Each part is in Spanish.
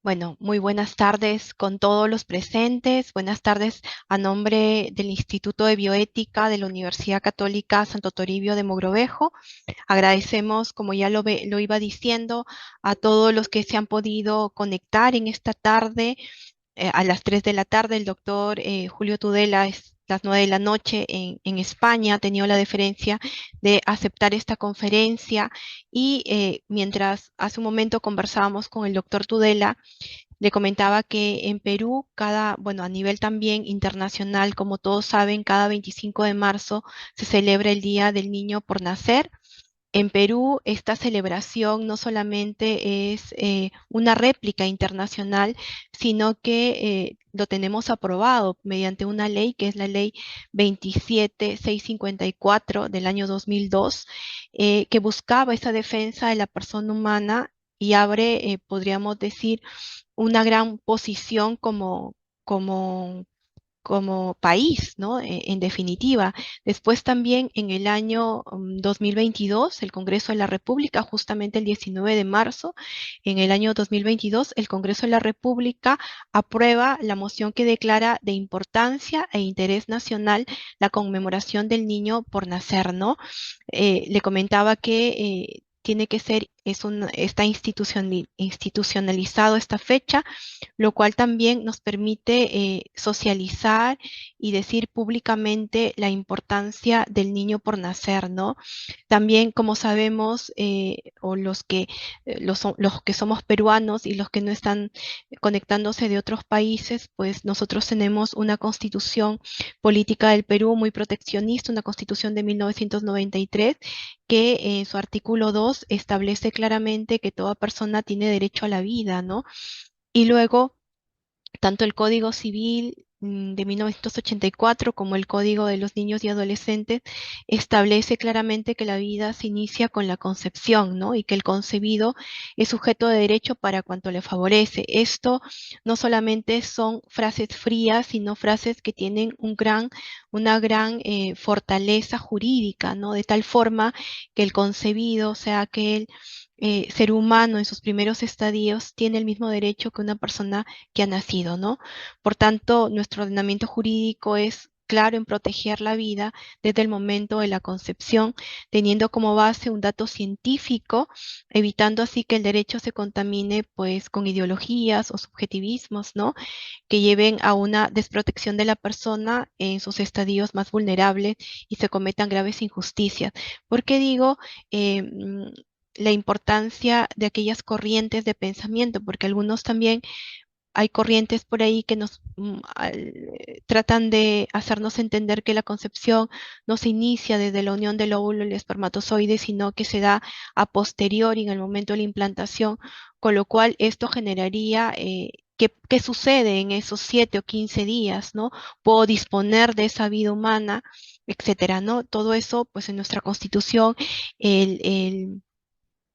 Bueno, muy buenas tardes con todos los presentes. Buenas tardes a nombre del Instituto de Bioética de la Universidad Católica Santo Toribio de Mogrovejo. Agradecemos, como ya lo iba diciendo, a todos los que se han podido conectar en esta tarde a las 3 de la tarde. El doctor Julio Tudela es las 9 de la noche en España, ha tenido la deferencia de aceptar esta conferencia y mientras hace un momento conversábamos con el doctor Tudela, le comentaba que en Perú, bueno, a nivel también internacional, como todos saben, cada 25 de marzo se celebra el Día del Niño por Nacer. En Perú, esta celebración no solamente es una réplica internacional, sino que lo tenemos aprobado mediante una ley que es la ley 27654 del año 2002, que buscaba esa defensa de la persona humana y abre, podríamos decir, una gran posición como país, ¿no? En definitiva. Después también en el año 2022, el Congreso de la República, justamente el 19 de marzo, en el año 2022, el Congreso de la República aprueba la moción que declara de importancia e interés nacional la conmemoración del niño por nacer, ¿no? Le comentaba que tiene que ser, está institucionalizado esta fecha, lo cual también nos permite socializar y decir públicamente la importancia del niño por nacer, ¿no? También, como sabemos, o los que somos peruanos y los que no están conectándose de otros países, pues nosotros tenemos una constitución política del Perú muy proteccionista, una constitución de 1993, que en su artículo 2 establece claramente que toda persona tiene derecho a la vida, ¿no? Y luego tanto el Código Civil de 1984 como el Código de los Niños y Adolescentes establece claramente que la vida se inicia con la concepción, ¿no? Y que el concebido es sujeto de derecho para cuanto le favorece. Esto no solamente son frases frías, sino frases que tienen una gran fortaleza jurídica, ¿no? De tal forma que el concebido, o sea, que el ser humano en sus primeros estadios tiene el mismo derecho que una persona que ha nacido, ¿no? Por tanto, nuestro ordenamiento jurídico es claro en proteger la vida desde el momento de la concepción, teniendo como base un dato científico, evitando así que el derecho se contamine pues con ideologías o subjetivismos, ¿no? Que lleven a una desprotección de la persona en sus estadios más vulnerables y se cometan graves injusticias. ¿Por qué digo la importancia de aquellas corrientes de pensamiento? Porque algunos también hay corrientes por ahí que tratan de hacernos entender que la concepción no se inicia desde la unión del óvulo y el espermatozoide, sino que se da a posteriori en el momento de la implantación, con lo cual esto generaría ¿qué sucede en esos 7 o 15 días, ¿no? Puedo disponer de esa vida humana, etcétera, ¿no? Todo eso, pues en nuestra constitución, el, el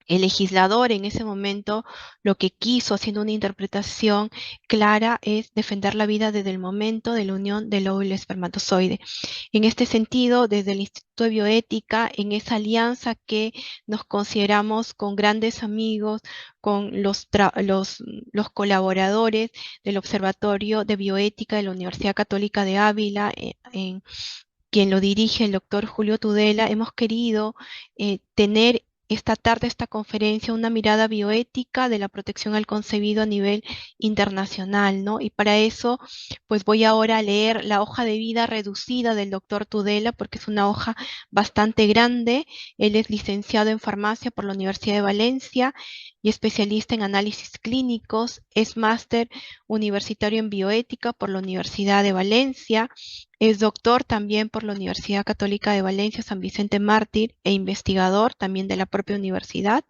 el legislador en ese momento lo que quiso, haciendo una interpretación clara, es defender la vida desde el momento de la unión del óvulo y el espermatozoide. En este sentido, desde el Instituto de Bioética, en esa alianza que nos consideramos con grandes amigos, con los colaboradores del Observatorio de Bioética de la Universidad Católica de Ávila, en quien lo dirige el doctor Julio Tudela, hemos querido tener esta tarde, esta conferencia, una mirada bioética de la protección al concebido a nivel internacional, ¿no? Y para eso, pues voy ahora a leer la hoja de vida reducida del doctor Tudela, porque es una hoja bastante grande. Él es licenciado en farmacia por la Universidad de Valencia y especialista en análisis clínicos, es máster universitario en bioética por la Universidad de Valencia, es doctor también por la Universidad Católica de Valencia, San Vicente Mártir, e investigador también de la propia universidad.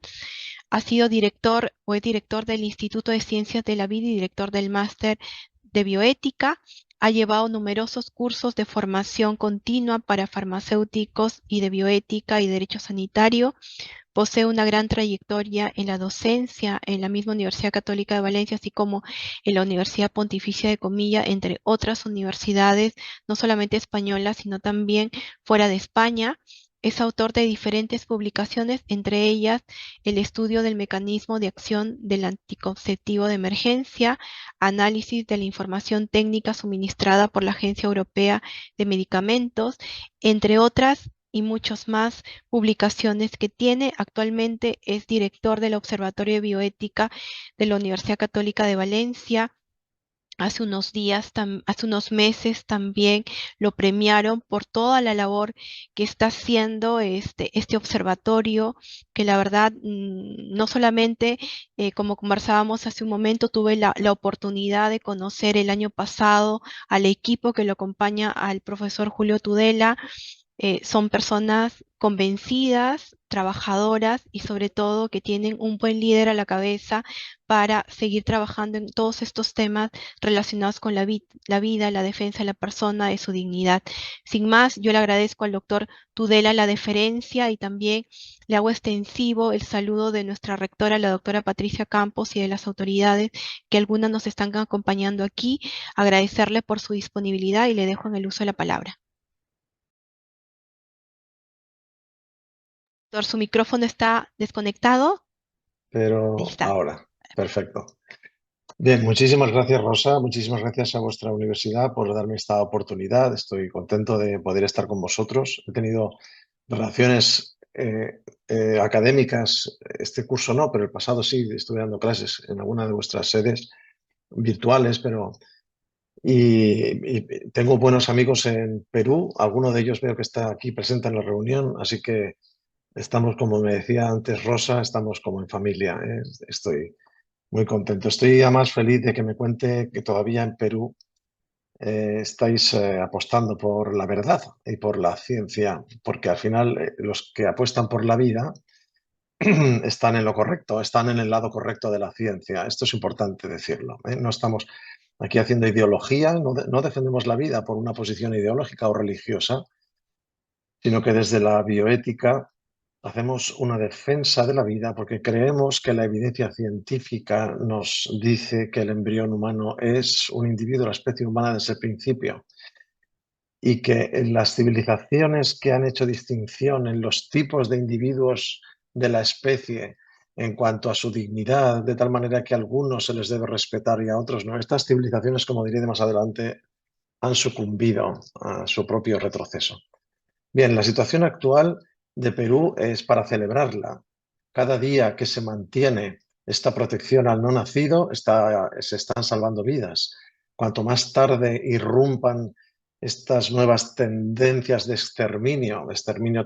Ha sido director o es director del Instituto de Ciencias de la Vida y director del Máster de Bioética. Ha llevado numerosos cursos de formación continua para farmacéuticos y de bioética y derecho sanitario. Posee una gran trayectoria en la docencia en la misma Universidad Católica de Valencia, así como en la Universidad Pontificia de Comilla, entre otras universidades, no solamente españolas, sino también fuera de España. Es autor de diferentes publicaciones, entre ellas el estudio del mecanismo de acción del anticonceptivo de emergencia, análisis de la información técnica suministrada por la Agencia Europea de Medicamentos, entre otras y muchos más publicaciones que tiene. Actualmente es director del Observatorio de Bioética de la Universidad Católica de Valencia. Hace unos meses también lo premiaron por toda la labor que está haciendo este observatorio, que la verdad, no solamente, como conversábamos hace un momento, tuve la oportunidad de conocer el año pasado al equipo que lo acompaña al profesor Julio Tudela. Son personas convencidas, trabajadoras y sobre todo que tienen un buen líder a la cabeza para seguir trabajando en todos estos temas relacionados con la vida, la defensa de la persona, de su dignidad. Sin más, yo le agradezco al doctor Tudela la deferencia y también le hago extensivo el saludo de nuestra rectora, la doctora Patricia Campos, y de las autoridades que algunas nos están acompañando aquí. Agradecerle por su disponibilidad y le dejo en el uso de la palabra. Doctor, su micrófono está desconectado. Ahí Pero está. ahora, perfecto. Bien, muchísimas gracias, Rosa. Muchísimas gracias a vuestra universidad por darme esta oportunidad. Estoy contento de poder estar con vosotros. He tenido relaciones académicas, este curso no, pero el pasado sí, estuve dando clases en alguna de vuestras sedes virtuales, y tengo buenos amigos en Perú. Alguno de ellos veo que está aquí presente en la reunión, así que estamos, como me decía antes Rosa, estamos como en familia, ¿eh? Estoy muy contento. Estoy además feliz de que me cuente que todavía en Perú estáis apostando por la verdad y por la ciencia, porque al final los que apuestan por la vida están en lo correcto, están en el lado correcto de la ciencia. Esto es importante decirlo, ¿eh? No estamos aquí haciendo ideología, no defendemos la vida por una posición ideológica o religiosa, sino que desde la bioética hacemos una defensa de la vida porque creemos que la evidencia científica nos dice que el embrión humano es un individuo de la especie humana desde el principio y que en las civilizaciones que han hecho distinción en los tipos de individuos de la especie en cuanto a su dignidad, de tal manera que a algunos se les debe respetar y a otros no, estas civilizaciones, como diré más adelante, han sucumbido a su propio retroceso. Bien, la situación actual de Perú es para celebrarla. Cada día que se mantiene esta protección al no nacido, se están salvando vidas. Cuanto más tarde irrumpan estas nuevas tendencias de exterminio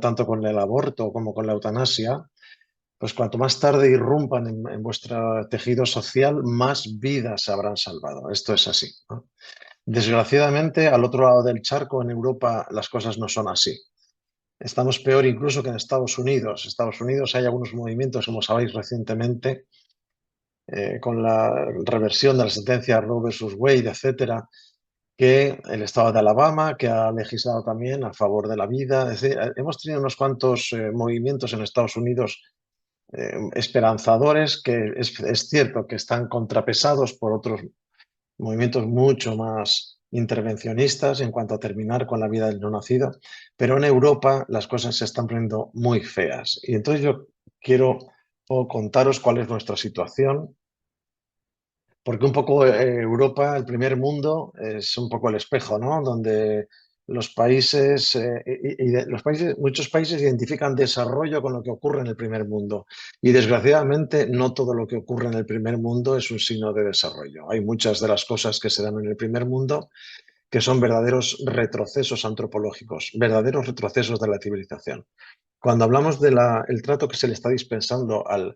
tanto con el aborto como con la eutanasia, pues cuanto más tarde irrumpan en vuestro tejido social, más vidas se habrán salvado. Esto es así, ¿no? Desgraciadamente, al otro lado del charco, en Europa, las cosas no son así. Estamos peor incluso que en Estados Unidos. En Estados Unidos hay algunos movimientos, como sabéis recientemente, con la reversión de la sentencia Roe versus Wade, etcétera, que el estado de Alabama, que ha legislado también a favor de la vida. Es decir, hemos tenido unos cuantos movimientos en Estados Unidos esperanzadores, que es cierto que están contrapesados por otros movimientos mucho más intervencionistas en cuanto a terminar con la vida del no nacido, pero en Europa las cosas se están poniendo muy feas. Y entonces yo quiero contaros cuál es nuestra situación, porque un poco Europa, el primer mundo, es un poco el espejo, ¿no? Donde los países, muchos países identifican desarrollo con lo que ocurre en el primer mundo. Y desgraciadamente no todo lo que ocurre en el primer mundo es un signo de desarrollo. Hay muchas de las cosas que se dan en el primer mundo que son verdaderos retrocesos antropológicos, verdaderos retrocesos de la civilización. Cuando hablamos del trato que se le está dispensando al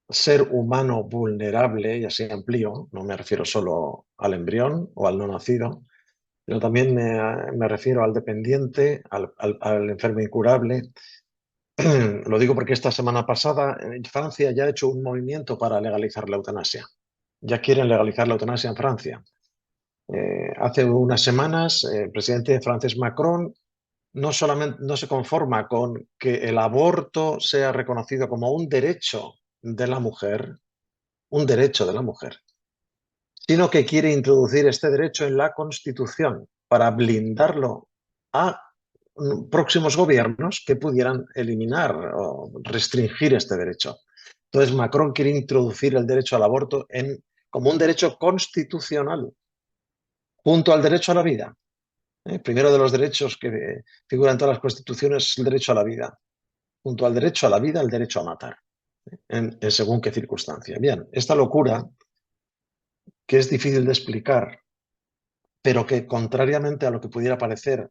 ser humano vulnerable, y así amplío, no me refiero solo al embrión o al no nacido, pero también me refiero al dependiente, al enfermo incurable. Lo digo porque esta semana pasada Francia ya ha hecho un movimiento para legalizar la eutanasia. Ya quieren legalizar la eutanasia en Francia. Hace unas semanas el presidente francés Macron no solamente no se conforma con que el aborto sea reconocido como un derecho de la mujer, sino que quiere introducir este derecho en la Constitución para blindarlo a próximos gobiernos que pudieran eliminar o restringir este derecho. Entonces Macron quiere introducir el derecho al aborto como un derecho constitucional, junto al derecho a la vida. Primero de los derechos que figuran en todas las constituciones es el derecho a la vida. Junto al derecho a la vida, el derecho a matar, en según qué circunstancia. Bien, esta locura, que es difícil de explicar, pero que contrariamente a lo que pudiera parecer,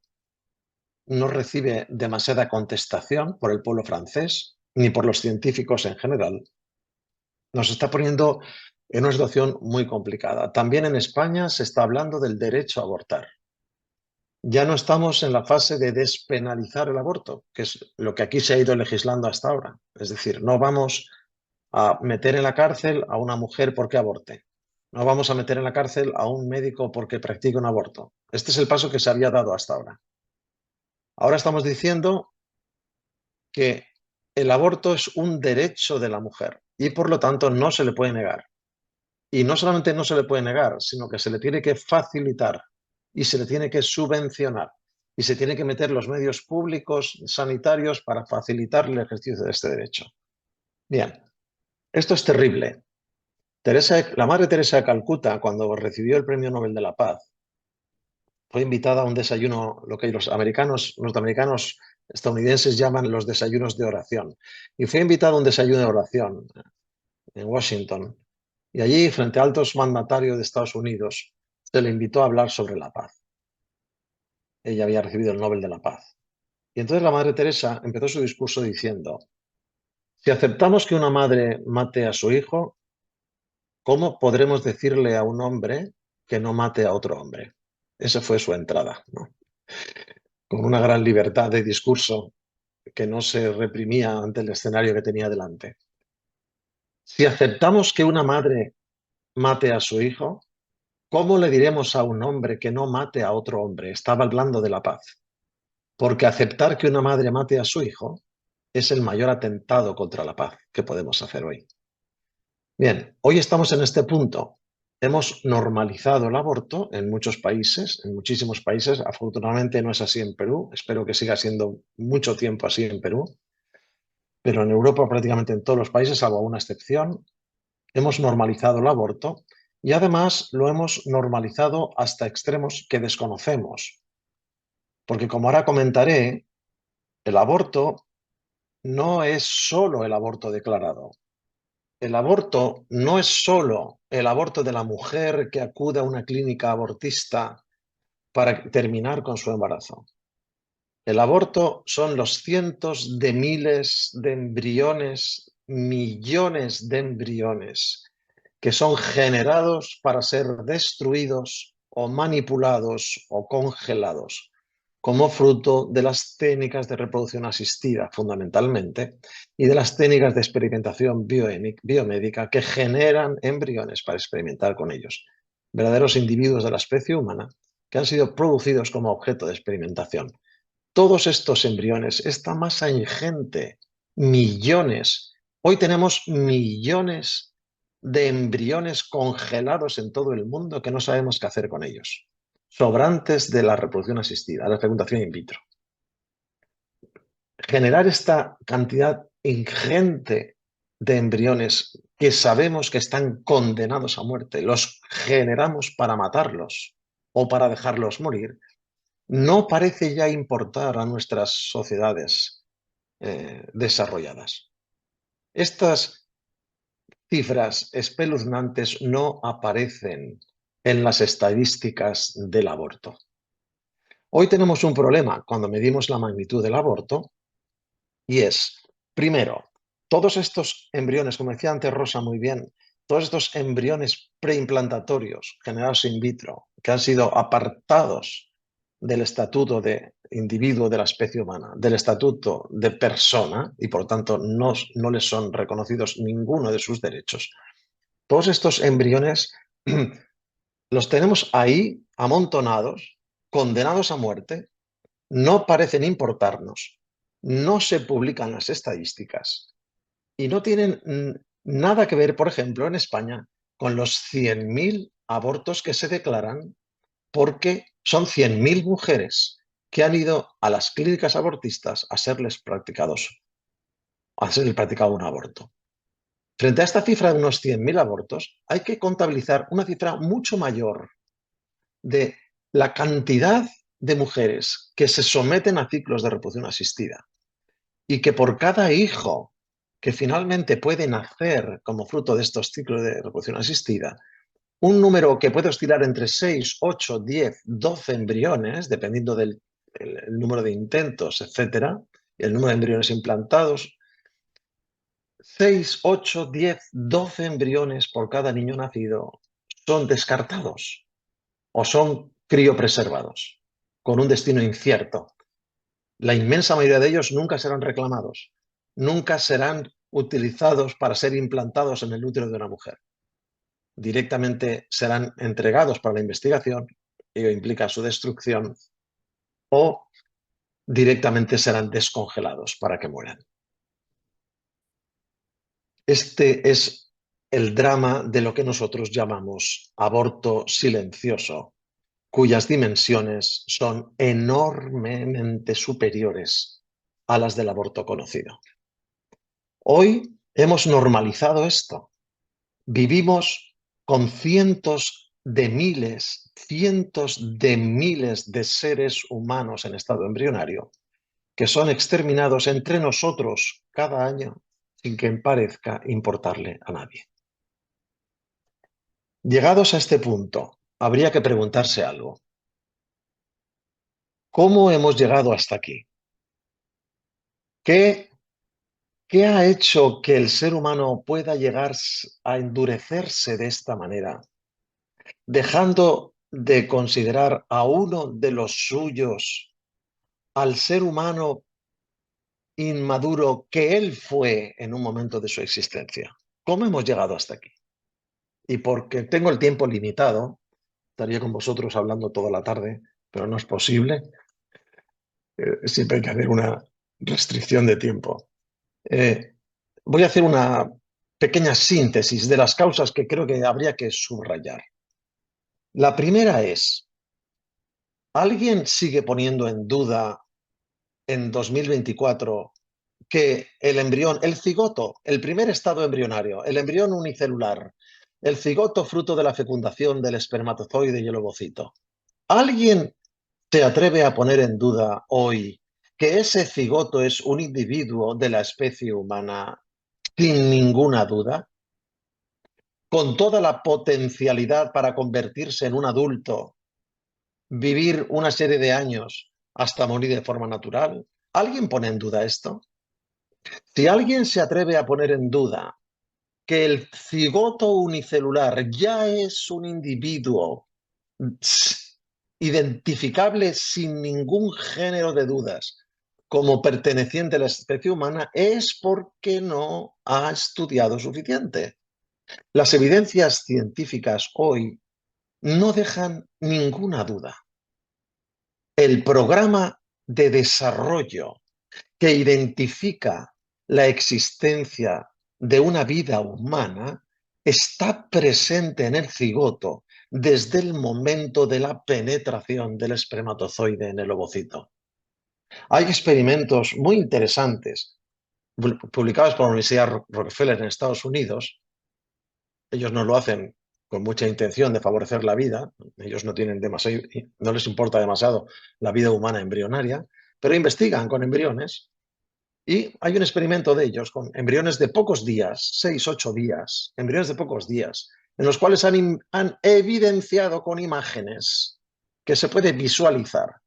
no recibe demasiada contestación por el pueblo francés ni por los científicos en general, nos está poniendo en una situación muy complicada. También en España se está hablando del derecho a abortar. Ya no estamos en la fase de despenalizar el aborto, que es lo que aquí se ha ido legislando hasta ahora. Es decir, no vamos a meter en la cárcel a una mujer porque aborte. No vamos a meter en la cárcel a un médico porque practique un aborto. Este es el paso que se había dado hasta ahora. Ahora estamos diciendo que el aborto es un derecho de la mujer y por lo tanto no se le puede negar. Y no solamente no se le puede negar, sino que se le tiene que facilitar y se le tiene que subvencionar y se tiene que meter los medios públicos sanitarios para facilitar el ejercicio de este derecho. Bien, esto es terrible. La Madre Teresa de Calcuta, cuando recibió el Premio Nobel de la Paz, fue invitada a un desayuno, lo que los norteamericanos, estadounidenses llaman los desayunos de oración. Y fue invitada a un desayuno de oración en Washington. Y allí, frente a altos mandatarios de Estados Unidos, se le invitó a hablar sobre la paz. Ella había recibido el Nobel de la Paz. Y entonces la Madre Teresa empezó su discurso diciendo, si aceptamos que una madre mate a su hijo, ¿cómo podremos decirle a un hombre que no mate a otro hombre? Esa fue su entrada, ¿no? Con una gran libertad de discurso que no se reprimía ante el escenario que tenía delante. Si aceptamos que una madre mate a su hijo, ¿cómo le diremos a un hombre que no mate a otro hombre? Estaba hablando de la paz. Porque aceptar que una madre mate a su hijo es el mayor atentado contra la paz que podemos hacer hoy. Bien, hoy estamos en este punto. Hemos normalizado el aborto en muchos países, en muchísimos países. Afortunadamente no es así en Perú. Espero que siga siendo mucho tiempo así en Perú. Pero en Europa prácticamente en todos los países, salvo una excepción, hemos normalizado el aborto y además lo hemos normalizado hasta extremos que desconocemos. Porque como ahora comentaré, el aborto no es solo el aborto declarado. El aborto no es solo el aborto de la mujer que acude a una clínica abortista para terminar con su embarazo. El aborto son los cientos de miles de embriones, millones de embriones que son generados para ser destruidos o manipulados o congelados como fruto de las técnicas de reproducción asistida, fundamentalmente, y de las técnicas de experimentación biomédica que generan embriones para experimentar con ellos. Verdaderos individuos de la especie humana que han sido producidos como objeto de experimentación. Todos estos embriones, esta masa ingente, millones, hoy tenemos millones de embriones congelados en todo el mundo que no sabemos qué hacer con ellos, sobrantes de la reproducción asistida, la fecundación in vitro. Generar esta cantidad ingente de embriones que sabemos que están condenados a muerte, los generamos para matarlos o para dejarlos morir, no parece ya importar a nuestras sociedades desarrolladas. Estas cifras espeluznantes no aparecen en las estadísticas del aborto. Hoy tenemos un problema cuando medimos la magnitud del aborto y es, primero, todos estos embriones, como decía antes Rosa muy bien, todos estos embriones preimplantatorios generados in vitro que han sido apartados del estatuto de individuo de la especie humana, del estatuto de persona, y por tanto no les son reconocidos ninguno de sus derechos. Todos estos embriones los tenemos ahí amontonados, condenados a muerte, no parecen importarnos, no se publican las estadísticas y no tienen nada que ver, por ejemplo, en España, con los 100.000 abortos que se declaran porque son 100.000 mujeres que han ido a las clínicas abortistas a ser practicado un aborto. Frente a esta cifra de unos 100.000 abortos, hay que contabilizar una cifra mucho mayor de la cantidad de mujeres que se someten a ciclos de reproducción asistida y que por cada hijo que finalmente puede nacer como fruto de estos ciclos de reproducción asistida, un número que puede oscilar entre 6, 8, 10, 12 embriones, dependiendo del el número de intentos, etcétera, y el número de embriones implantados, 6, 8, 10, 12 embriones por cada niño nacido son descartados o son criopreservados con un destino incierto. La inmensa mayoría de ellos nunca serán reclamados, nunca serán utilizados para ser implantados en el útero de una mujer. Directamente serán entregados para la investigación, ello implica su destrucción, o directamente serán descongelados para que mueran. Este es el drama de lo que nosotros llamamos aborto silencioso, cuyas dimensiones son enormemente superiores a las del aborto conocido. Hoy hemos normalizado esto. Vivimos con cientos de miles de seres humanos en estado embrionario que son exterminados entre nosotros cada año sin que parezca importarle a nadie. Llegados a este punto, habría que preguntarse algo. ¿Cómo hemos llegado hasta aquí? ¿Qué ha hecho que el ser humano pueda llegar a endurecerse de esta manera, dejando de considerar a uno de los suyos, al ser humano inmaduro que él fue en un momento de su existencia? ¿Cómo hemos llegado hasta aquí? Y porque tengo el tiempo limitado, estaría con vosotros hablando toda la tarde, pero no es posible. Siempre hay que hacer una restricción de tiempo. Voy a hacer una pequeña síntesis de las causas que creo que habría que subrayar. La primera es, ¿alguien sigue poniendo en duda en 2024 que el embrión, el cigoto, el primer estado embrionario, el embrión unicelular, el cigoto fruto de la fecundación del espermatozoide y el ovocito, ¿alguien se atreve a poner en duda hoy que ese cigoto es un individuo de la especie humana sin ninguna duda, con toda la potencialidad para convertirse en un adulto, vivir una serie de años hasta morir de forma natural? ¿Alguien pone en duda esto? Si alguien se atreve a poner en duda que el cigoto unicelular ya es un individuo identificable sin ningún género de dudas como perteneciente a la especie humana, es porque no ha estudiado suficiente. Las evidencias científicas hoy no dejan ninguna duda. El programa de desarrollo que identifica la existencia de una vida humana está presente en el cigoto desde el momento de la penetración del espermatozoide en el ovocito. Hay experimentos muy interesantes publicados por la Universidad Rockefeller en Estados Unidos. Ellos no lo hacen con mucha intención de favorecer la vida, ellos no tienen demasiado, no les importa demasiado la vida humana embrionaria, pero investigan con embriones. Y hay un experimento de ellos con embriones de pocos días, 6, 8 días, embriones de pocos días, en los cuales han evidenciado con imágenes que se puede visualizar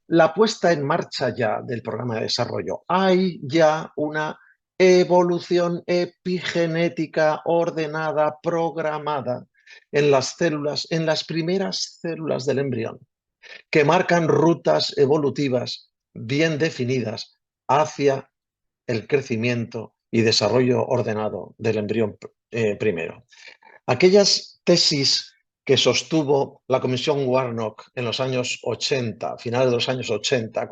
la puesta en marcha ya del programa de desarrollo. Hay ya una evolución epigenética ordenada, programada en las células, en las primeras células del embrión, que marcan rutas evolutivas bien definidas hacia el crecimiento y desarrollo ordenado del embrión primero. Aquellas tesis que sostuvo la Comisión Warnock en los años 80, finales de los años 80,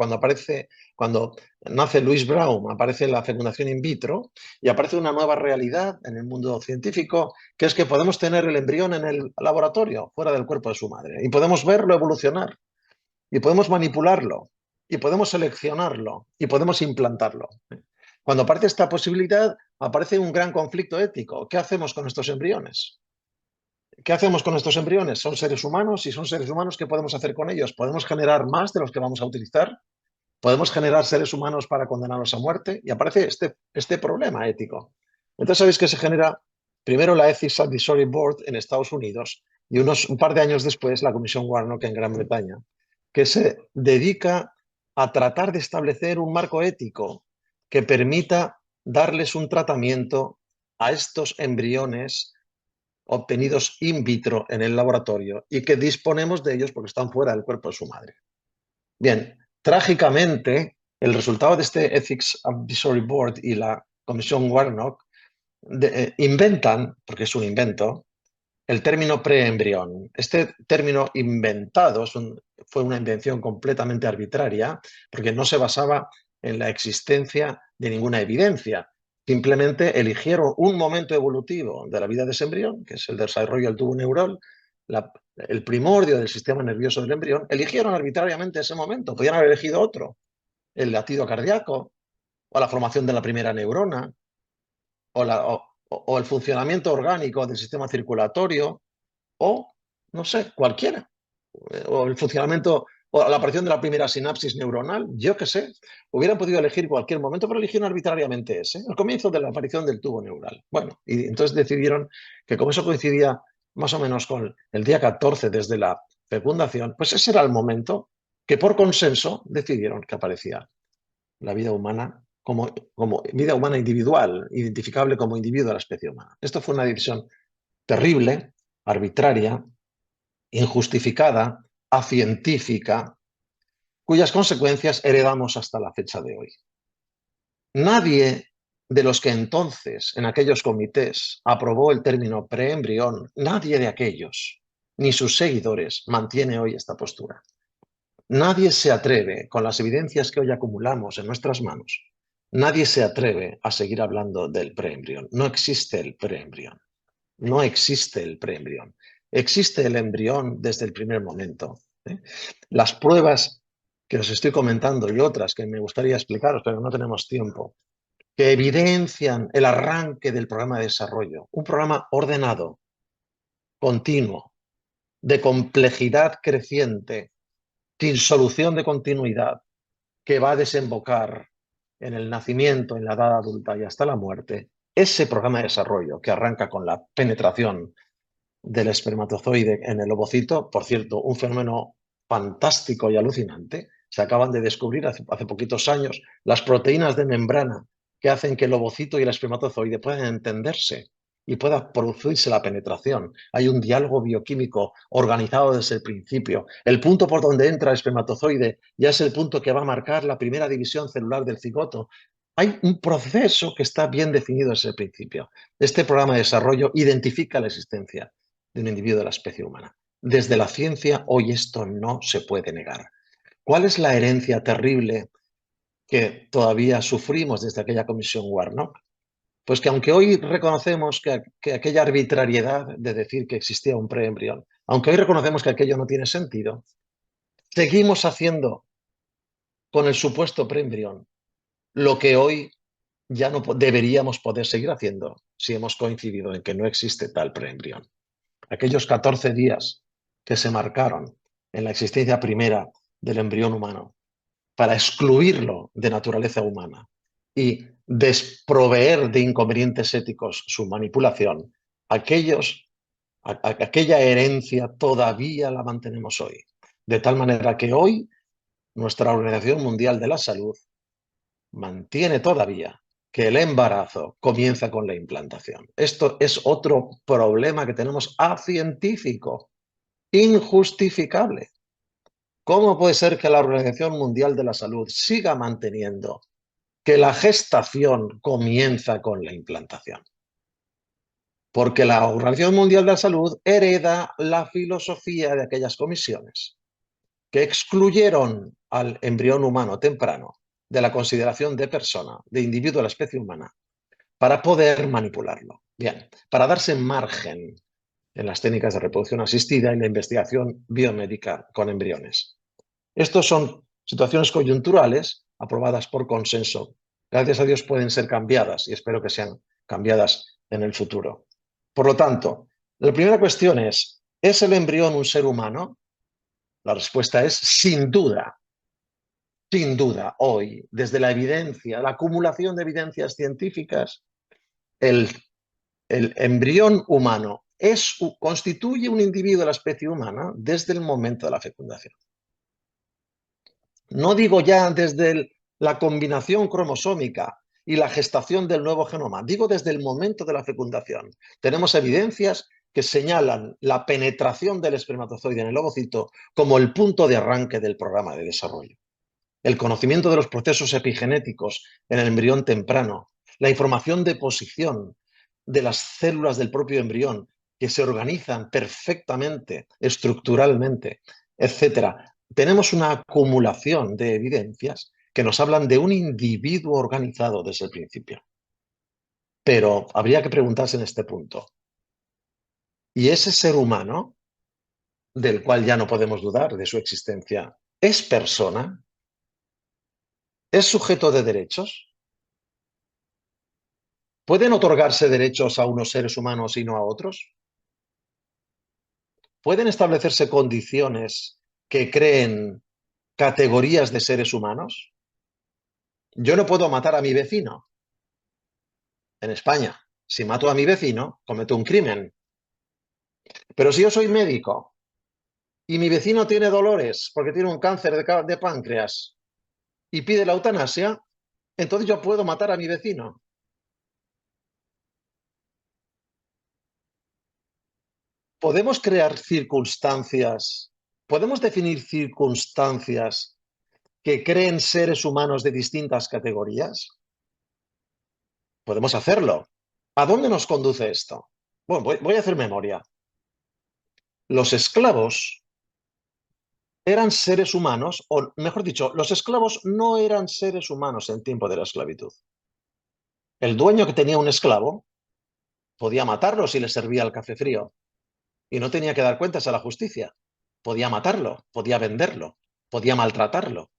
cuando nace Louis Braun, aparece la fecundación in vitro y aparece una nueva realidad en el mundo científico, que es que podemos tener el embrión en el laboratorio, fuera del cuerpo de su madre, y podemos verlo evolucionar, y podemos manipularlo, y podemos seleccionarlo y podemos implantarlo. Cuando aparece esta posibilidad, aparece un gran conflicto ético. ¿Qué hacemos con estos embriones? ¿Qué hacemos con estos embriones? Son seres humanos y son seres humanos. ¿Qué podemos hacer con ellos? ¿Podemos generar más de los que vamos a utilizar? ¿Podemos generar seres humanos para condenarlos a muerte? Y aparece este problema ético. Entonces, ¿sabéis que se genera primero la Ethics Advisory Board en Estados Unidos y un par de años después la Comisión Warnock en Gran Bretaña, que se dedica a tratar de establecer un marco ético que permita darles un tratamiento a estos embriones obtenidos in vitro en el laboratorio y que disponemos de ellos porque están fuera del cuerpo de su madre? Bien, trágicamente, el resultado de este Ethics Advisory Board y la Comisión Warnock inventan, porque es un invento, el término preembrión. Este término inventado fue una invención completamente arbitraria porque no se basaba en la existencia de ninguna evidencia. Simplemente eligieron un momento evolutivo de la vida de ese embrión, que es el desarrollo del tubo neural, el primordio del sistema nervioso del embrión. Eligieron arbitrariamente ese momento. Podían haber elegido otro, el latido cardíaco o la formación de la primera neurona o el funcionamiento orgánico del sistema circulatorio o, no sé, cualquiera. O el funcionamiento o la aparición de la primera sinapsis neuronal, yo qué sé. Hubieran podido elegir cualquier momento, pero eligieron arbitrariamente ese, el comienzo de la aparición del tubo neural. Bueno, y entonces decidieron que como eso coincidía más o menos con el día 14 desde la fecundación, pues ese era el momento que por consenso decidieron que aparecía la vida humana como vida humana individual, identificable como individuo de la especie humana. Esto fue una decisión terrible, arbitraria, injustificada, acientífica, cuyas consecuencias heredamos hasta la fecha de hoy. Nadie de los que entonces en aquellos comités aprobó el término preembrión, nadie de aquellos, ni sus seguidores, mantiene hoy esta postura. Nadie se atreve, con las evidencias que hoy acumulamos en nuestras manos, nadie se atreve a seguir hablando del preembrión. No existe el preembrión. No existe el preembrión. Existe el embrión desde el primer momento. Las pruebas que os estoy comentando y otras que me gustaría explicaros, pero no tenemos tiempo, que evidencian el arranque del programa de desarrollo, un programa ordenado, continuo, de complejidad creciente, sin solución de continuidad, que va a desembocar en el nacimiento, en la edad adulta y hasta la muerte. Ese programa de desarrollo que arranca con la penetración del espermatozoide en el ovocito, por cierto, un fenómeno fantástico y alucinante. Se acaban de descubrir hace poquitos años las proteínas de membrana que hacen que el ovocito y el espermatozoide puedan entenderse y pueda producirse la penetración. Hay un diálogo bioquímico organizado desde el principio. El punto por donde entra el espermatozoide ya es el punto que va a marcar la primera división celular del cigoto. Hay un proceso que está bien definido desde el principio. Este programa de desarrollo identifica la existencia de un individuo de la especie humana. Desde la ciencia hoy esto no se puede negar. ¿Cuál es la herencia terrible que todavía sufrimos desde aquella comisión Warnock? Pues que aunque hoy reconocemos que aquella arbitrariedad de decir que existía un preembrión, aunque hoy reconocemos que aquello no tiene sentido, seguimos haciendo con el supuesto preembrión lo que hoy ya no deberíamos poder seguir haciendo si hemos coincidido en que no existe tal preembrión. Aquellos 14 días que se marcaron en la existencia primera del embrión humano para excluirlo de naturaleza humana y desproveer de inconvenientes éticos su manipulación, aquella herencia todavía la mantenemos hoy. De tal manera que hoy nuestra Organización Mundial de la Salud mantiene todavía que el embarazo comienza con la implantación. Esto es otro problema que tenemos científico, injustificable. ¿Cómo puede ser que la Organización Mundial de la Salud siga manteniendo que la gestación comienza con la implantación? Porque la Organización Mundial de la Salud hereda la filosofía de aquellas comisiones que excluyeron al embrión humano temprano de la consideración de persona, de individuo de la especie humana, para poder manipularlo. Bien, para darse margen en las técnicas de reproducción asistida y la investigación biomédica con embriones. Estos son situaciones coyunturales aprobadas por consenso. Gracias a Dios pueden ser cambiadas y espero que sean cambiadas en el futuro. Por lo tanto, la primera cuestión ¿es el embrión un ser humano? La respuesta es sin duda. Sin duda, hoy, desde la evidencia, la acumulación de evidencias científicas, el, el embrión humano constituye un individuo de la especie humana desde el momento de la fecundación. No digo ya desde la combinación cromosómica y la gestación del nuevo genoma, digo desde el momento de la fecundación. Tenemos evidencias que señalan la penetración del espermatozoide en el ovocito como el punto de arranque del programa de desarrollo. El conocimiento de los procesos epigenéticos en el embrión temprano, la información de posición de las células del propio embrión que se organizan perfectamente, estructuralmente, etcétera. Tenemos una acumulación de evidencias que nos hablan de un individuo organizado desde el principio. Pero habría que preguntarse en este punto, ¿y ese ser humano, del cual ya no podemos dudar de su existencia, es persona? ¿Es sujeto de derechos? ¿Pueden otorgarse derechos a unos seres humanos y no a otros? ¿Pueden establecerse condiciones que creen categorías de seres humanos? Yo no puedo matar a mi vecino en España. Si mato a mi vecino, cometo un crimen. Pero si yo soy médico y mi vecino tiene dolores porque tiene un cáncer de páncreas y pide la eutanasia, entonces yo puedo matar a mi vecino. ¿Podemos crear circunstancias? ¿Podemos definir circunstancias que creen seres humanos de distintas categorías? Podemos hacerlo. ¿A dónde nos conduce esto? Bueno, voy a hacer memoria. Los esclavos eran seres humanos, o mejor dicho, los esclavos no eran seres humanos en tiempo de la esclavitud. El dueño que tenía un esclavo podía matarlo si le servía el café frío y no tenía que dar cuentas a la justicia. Podía matarlo, podía venderlo, podía maltratarlo,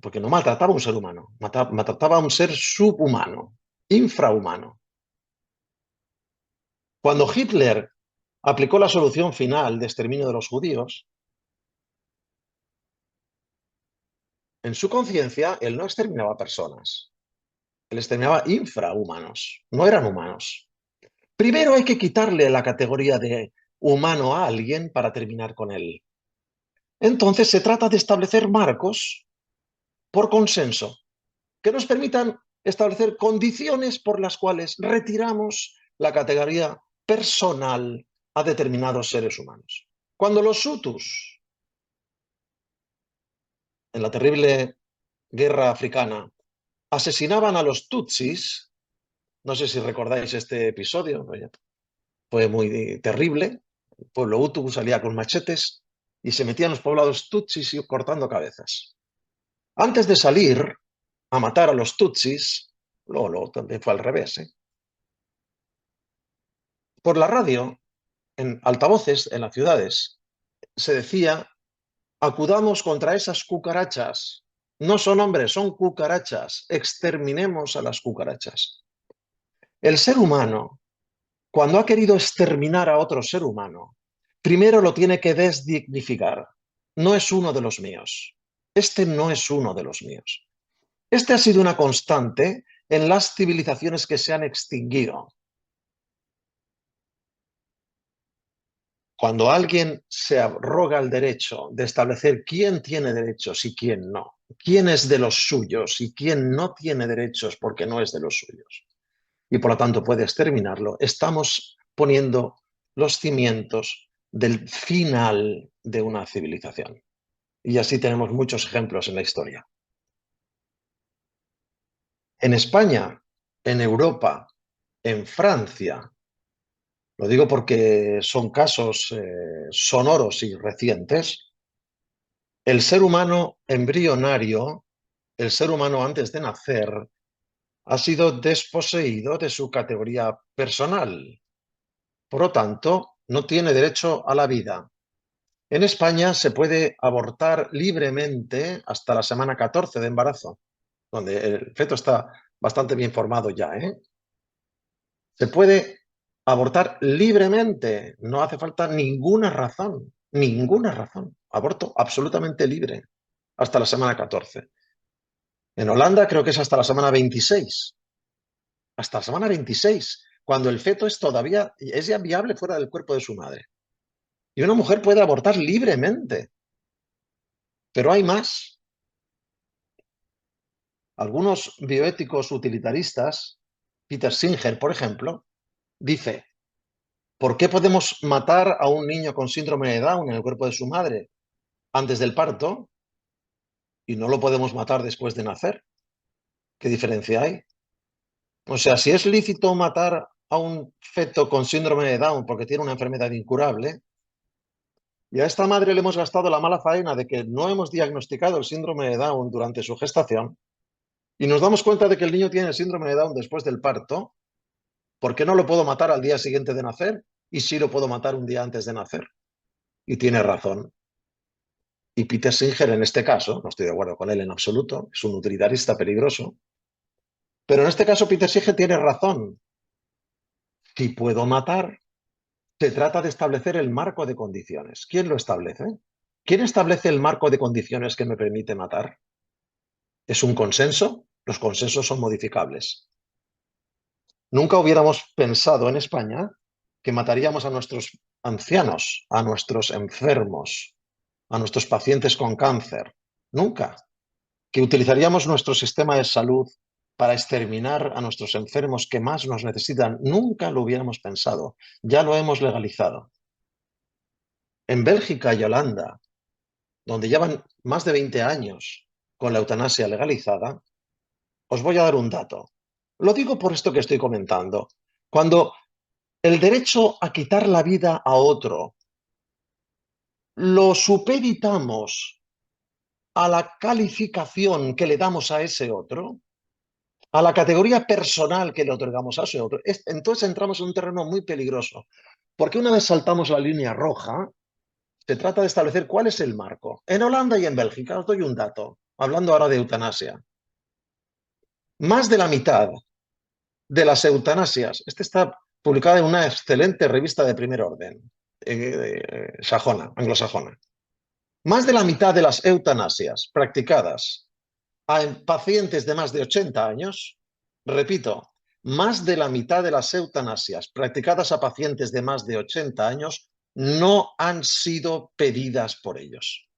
porque no maltrataba a un ser humano, maltrataba a un ser subhumano, infrahumano. Cuando Hitler aplicó la solución final de exterminio de los judíos, en su conciencia él no exterminaba personas, él exterminaba infrahumanos, no eran humanos. Primero hay que quitarle la categoría de humano a alguien para terminar con él. Entonces se trata de establecer marcos por consenso que nos permitan establecer condiciones por las cuales retiramos la categoría personal a determinados seres humanos. Cuando los Hutus, en la terrible guerra africana, asesinaban a los Tutsis, no sé si recordáis este episodio, fue muy terrible, el pueblo Hutu salía con machetes y se metían en los poblados Tutsis cortando cabezas. Antes de salir a matar a los Tutsis, luego también fue al revés, por la radio, en altavoces, en las ciudades, se decía: acudamos contra esas cucarachas. No son hombres, son cucarachas. Exterminemos a las cucarachas. El ser humano, cuando ha querido exterminar a otro ser humano, primero lo tiene que desdignificar. No es uno de los míos. Este no es uno de los míos. Este ha sido una constante en las civilizaciones que se han extinguido. Cuando alguien se arroga el derecho de establecer quién tiene derechos y quién no, quién es de los suyos y quién no tiene derechos porque no es de los suyos, y por lo tanto puede exterminarlo, estamos poniendo los cimientos del final de una civilización. Y así tenemos muchos ejemplos en la historia. En España, en Europa, en Francia, lo digo porque son casos sonoros y recientes. El ser humano embrionario, el ser humano antes de nacer, ha sido desposeído de su categoría personal. Por lo tanto, no tiene derecho a la vida. En España se puede abortar libremente hasta la semana 14 de embarazo, donde el feto está bastante bien formado ya, ¿eh? Se puede abortar libremente, no hace falta ninguna razón, ninguna razón. Aborto absolutamente libre hasta la semana 14. En Holanda creo que es hasta la semana 26. Hasta la semana 26, cuando el feto es ya viable fuera del cuerpo de su madre. Y una mujer puede abortar libremente, pero hay más. Algunos bioéticos utilitaristas, Peter Singer, por ejemplo, dice, ¿por qué podemos matar a un niño con síndrome de Down en el cuerpo de su madre antes del parto y no lo podemos matar después de nacer? ¿Qué diferencia hay? O sea, si es lícito matar a un feto con síndrome de Down porque tiene una enfermedad incurable, y a esta madre le hemos gastado la mala faena de que no hemos diagnosticado el síndrome de Down durante su gestación y nos damos cuenta de que el niño tiene el síndrome de Down después del parto. ¿Por qué no lo puedo matar al día siguiente de nacer? Y sí lo puedo matar un día antes de nacer. Y tiene razón. Y Peter Singer, en este caso, no estoy de acuerdo con él en absoluto, es un utilitarista peligroso, pero en este caso Peter Singer tiene razón. Si puedo matar, se trata de establecer el marco de condiciones. ¿Quién lo establece? ¿Quién establece el marco de condiciones que me permite matar? ¿Es un consenso? Los consensos son modificables. Nunca hubiéramos pensado en España que mataríamos a nuestros ancianos, a nuestros enfermos, a nuestros pacientes con cáncer. Nunca. Que utilizaríamos nuestro sistema de salud para exterminar a nuestros enfermos que más nos necesitan. Nunca lo hubiéramos pensado. Ya lo hemos legalizado. En Bélgica y Holanda, donde llevan más de 20 años con la eutanasia legalizada, os voy a dar un dato. Lo digo por esto que estoy comentando. Cuando el derecho a quitar la vida a otro lo supeditamos a la calificación que le damos a ese otro, a la categoría personal que le otorgamos a ese otro, entonces entramos en un terreno muy peligroso. Porque una vez saltamos la línea roja, se trata de establecer cuál es el marco. En Holanda y en Bélgica, os doy un dato, hablando ahora de eutanasia. Más de la mitad de las eutanasias, este está publicado en una excelente revista de primer orden, sajona, anglosajona. Más de la mitad de las eutanasias practicadas a pacientes de más de 80 años, repito, más de la mitad de las eutanasias practicadas a pacientes de más de 80 años no han sido pedidas por ellos.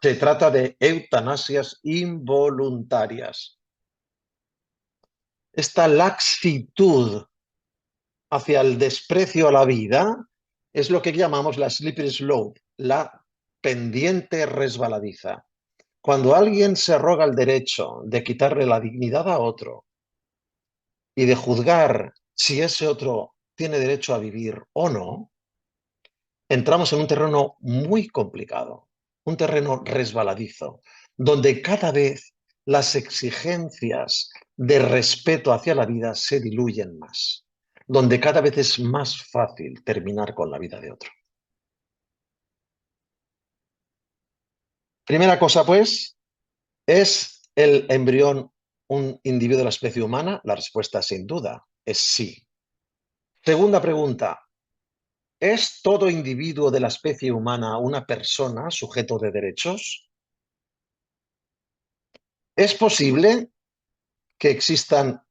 Se trata de eutanasias involuntarias. Esta laxitud hacia el desprecio a la vida es lo que llamamos la slippery slope, la pendiente resbaladiza. Cuando alguien se arroga el derecho de quitarle la dignidad a otro y de juzgar si ese otro tiene derecho a vivir o no, entramos en un terreno muy complicado, un terreno resbaladizo, donde cada vez las exigencias de respeto hacia la vida se diluyen más, donde cada vez es más fácil terminar con la vida de otro. Primera cosa, pues, ¿es el embrión un individuo de la especie humana? La respuesta, sin duda, es sí. Segunda pregunta, ¿es todo individuo de la especie humana una persona sujeto de derechos? ¿Es posible que existan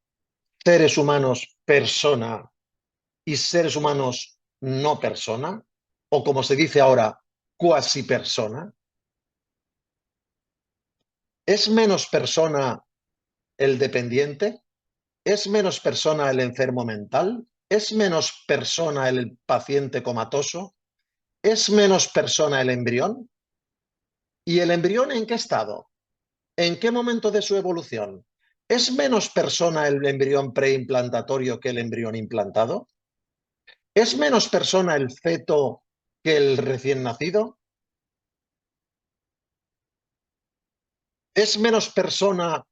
seres humanos persona y seres humanos no persona? O como se dice ahora, cuasi persona. ¿Es menos persona el dependiente? ¿Es menos persona el enfermo mental? ¿Es menos persona el paciente comatoso? ¿Es menos persona el embrión? ¿Y el embrión en qué estado? ¿En qué momento de su evolución? ¿Es menos persona el embrión preimplantatorio que el embrión implantado? ¿Es menos persona el feto que el recién nacido? ¿Es menos persona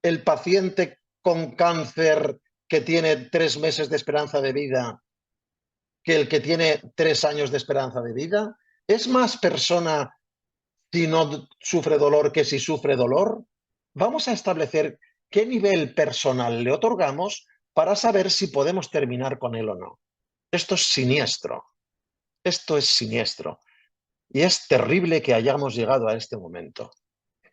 el paciente con cáncer que tiene 3 meses de esperanza de vida que el que tiene 3 años de esperanza de vida? ¿Es más persona si no sufre dolor que si sufre dolor? Vamos a establecer qué nivel personal le otorgamos para saber si podemos terminar con él o no. Esto es siniestro. Esto es siniestro. Y es terrible que hayamos llegado a este momento,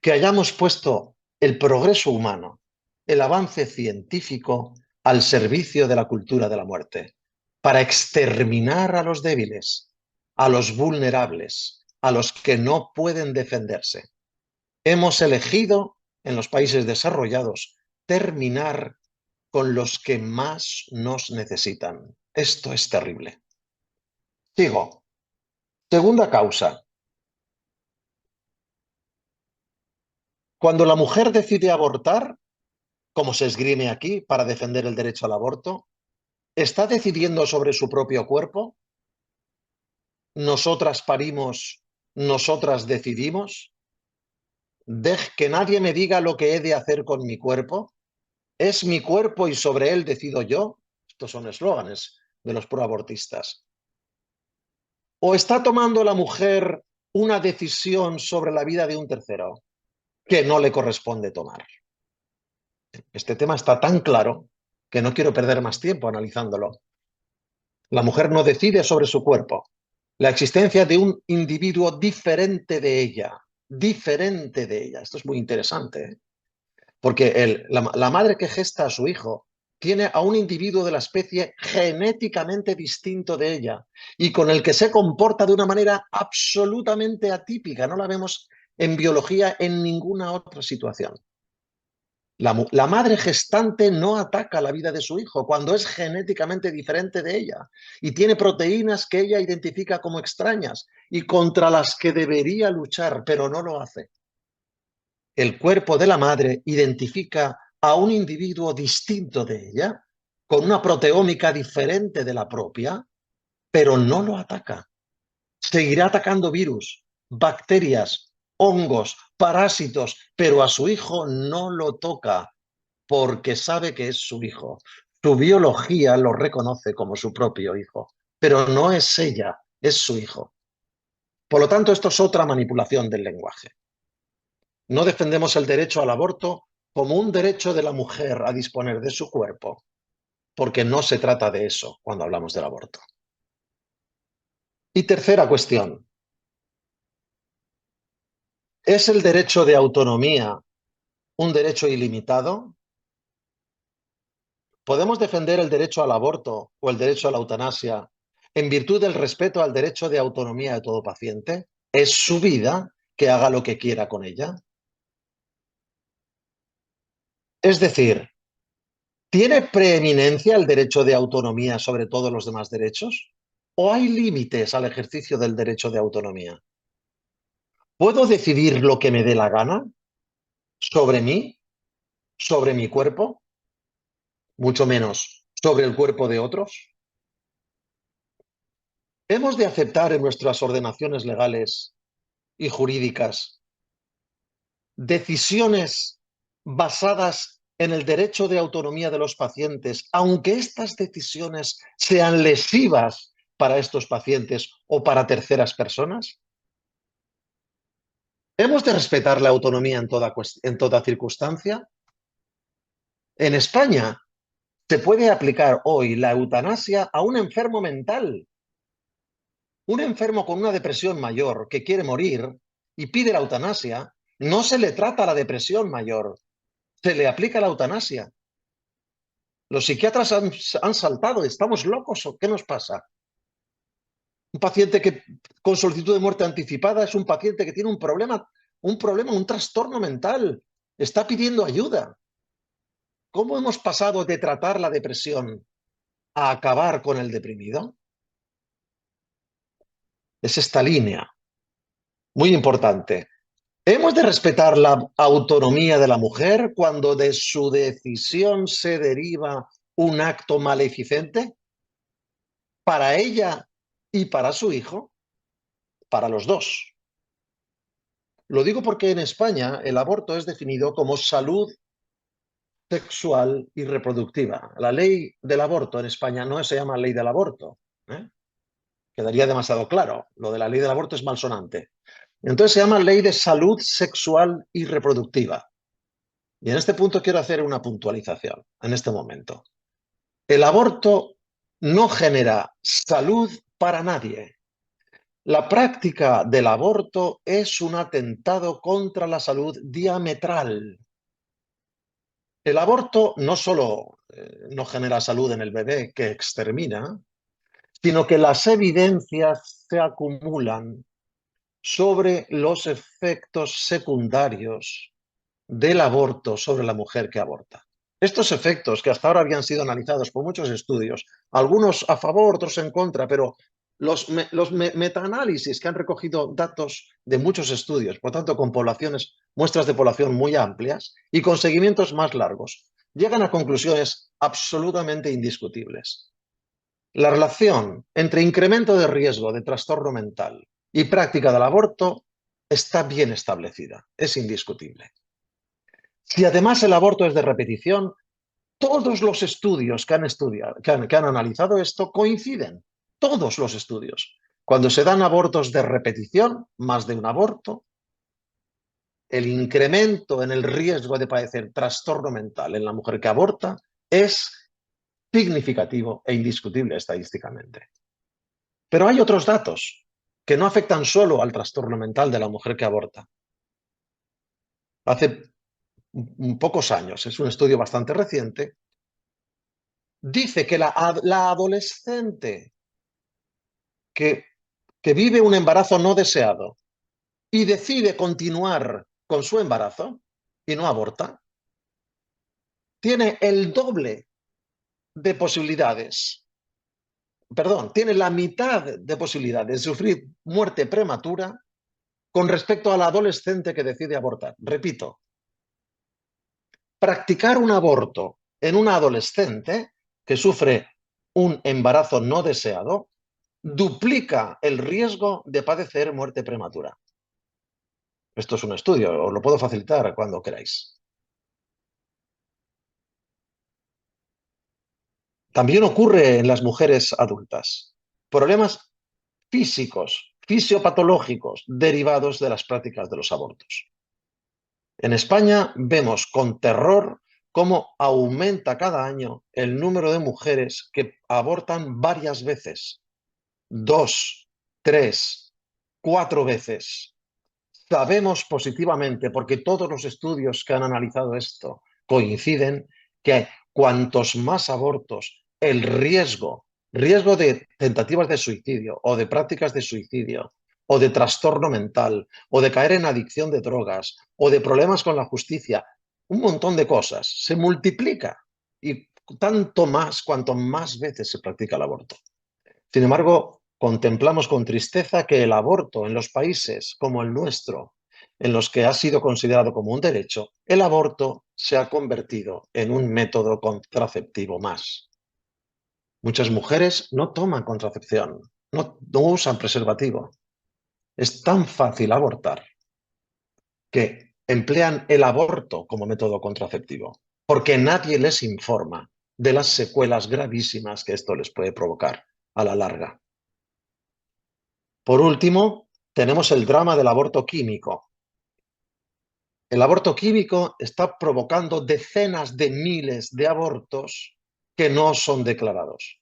que hayamos puesto el progreso humano, el avance científico al servicio de la cultura de la muerte, para exterminar a los débiles, a los vulnerables, a los que no pueden defenderse. Hemos elegido en los países desarrollados terminar con los que más nos necesitan. Esto es terrible. Sigo. Segunda causa. Cuando la mujer decide abortar, como se esgrime aquí para defender el derecho al aborto, ¿está decidiendo sobre su propio cuerpo? ¿Nosotras parimos, nosotras decidimos? Que nadie me diga lo que he de hacer con mi cuerpo. ¿Es mi cuerpo y sobre él decido yo? Estos son eslóganes de los proabortistas. ¿O está tomando la mujer una decisión sobre la vida de un tercero que no le corresponde tomar? Este tema está tan claro que no quiero perder más tiempo analizándolo. La mujer no decide sobre su cuerpo. La existencia de un individuo diferente de ella, diferente de ella. Esto es muy interesante, ¿eh? Porque la madre que gesta a su hijo tiene a un individuo de la especie genéticamente distinto de ella y con el que se comporta de una manera absolutamente atípica. No la vemos en biología en ninguna otra situación. La madre gestante no ataca la vida de su hijo cuando es genéticamente diferente de ella y tiene proteínas que ella identifica como extrañas y contra las que debería luchar, pero no lo hace. El cuerpo de la madre identifica a un individuo distinto de ella, con una proteómica diferente de la propia, pero no lo ataca. Seguirá atacando virus, bacterias, hongos, parásitos, pero a su hijo no lo toca porque sabe que es su hijo. Su biología lo reconoce como su propio hijo, pero no es ella, es su hijo. Por lo tanto, esto es otra manipulación del lenguaje. No defendemos el derecho al aborto como un derecho de la mujer a disponer de su cuerpo, porque no se trata de eso cuando hablamos del aborto. Y tercera cuestión, ¿es el derecho de autonomía un derecho ilimitado? ¿Podemos defender el derecho al aborto o el derecho a la eutanasia en virtud del respeto al derecho de autonomía de todo paciente? ¿Es su vida, que haga lo que quiera con ella? Es decir, ¿tiene preeminencia el derecho de autonomía sobre todos los demás derechos? ¿O hay límites al ejercicio del derecho de autonomía? ¿Puedo decidir lo que me dé la gana sobre mí, sobre mi cuerpo, mucho menos sobre el cuerpo de otros? ¿Hemos de aceptar en nuestras ordenaciones legales y jurídicas decisiones basadas en el derecho de autonomía de los pacientes, aunque estas decisiones sean lesivas para estos pacientes o para terceras personas? ¿Hemos de respetar la autonomía en toda circunstancia? En España se puede aplicar hoy la eutanasia a un enfermo mental, un enfermo con una depresión mayor que quiere morir y pide la eutanasia. No se le trata la depresión mayor, se le aplica la eutanasia. Los psiquiatras han saltado, ¿estamos locos o qué nos pasa? Un paciente que con solicitud de muerte anticipada es un paciente que tiene un trastorno mental, está pidiendo ayuda. ¿Cómo hemos pasado de tratar la depresión a acabar con el deprimido? Es esta línea, muy importante. ¿Hemos de respetar la autonomía de la mujer cuando de su decisión se deriva un acto maleficente? Para ella y para su hijo, para los dos. Lo digo porque en España el aborto es definido como salud sexual y reproductiva. La ley del aborto en España no se llama ley del aborto, ¿eh? Quedaría demasiado claro. Lo de la ley del aborto es malsonante. Entonces se llama Ley de Salud Sexual y Reproductiva. Y en este punto quiero hacer una puntualización, en este momento. El aborto no genera salud para nadie. La práctica del aborto es un atentado contra la salud diametral. El aborto no solo no genera salud en el bebé que extermina, sino que las evidencias se acumulan sobre los efectos secundarios del aborto sobre la mujer que aborta. Estos efectos, que hasta ahora habían sido analizados por muchos estudios, algunos a favor, otros en contra, pero los metaanálisis que han recogido datos de muchos estudios, por tanto con poblaciones, muestras de población muy amplias y con seguimientos más largos, llegan a conclusiones absolutamente indiscutibles. La relación entre incremento de riesgo de trastorno mental y práctica del aborto está bien establecida, es indiscutible. Si además el aborto es de repetición, todos los estudios que han analizado esto coinciden, todos los estudios. Cuando se dan abortos de repetición, más de un aborto, el incremento en el riesgo de padecer trastorno mental en la mujer que aborta es significativo e indiscutible estadísticamente. Pero hay otros datos que no afectan solo al trastorno mental de la mujer que aborta. Hace pocos años, es un estudio bastante reciente, dice que la adolescente que, que vive un embarazo no deseado y decide continuar con su embarazo y no aborta, tiene el doble de posibilidades, perdón, tiene la mitad de posibilidades de sufrir muerte prematura con respecto a la adolescente que decide abortar. Repito, practicar un aborto en una adolescente que sufre un embarazo no deseado duplica el riesgo de padecer muerte prematura. Esto es un estudio, os lo puedo facilitar cuando queráis. También ocurre en las mujeres adultas. Problemas físicos, fisiopatológicos, derivados de las prácticas de los abortos. En España vemos con terror cómo aumenta cada año el número de mujeres que abortan varias veces. 2, 3, 4 veces. Sabemos positivamente, porque todos los estudios que han analizado esto coinciden, que cuantos más abortos, el riesgo de tentativas de suicidio o de prácticas de suicidio o de trastorno mental o de caer en adicción de drogas o de problemas con la justicia, un montón de cosas, se multiplica y tanto más cuanto más veces se practica el aborto. Sin embargo, contemplamos con tristeza que el aborto en los países como el nuestro, en los que ha sido considerado como un derecho, el aborto se ha convertido en un método contraceptivo más. Muchas mujeres no toman contracepción, no usan preservativo. Es tan fácil abortar que emplean el aborto como método contraceptivo, porque nadie les informa de las secuelas gravísimas que esto les puede provocar a la larga. Por último, tenemos el drama del aborto químico. El aborto químico está provocando decenas de miles de abortos que no son declarados.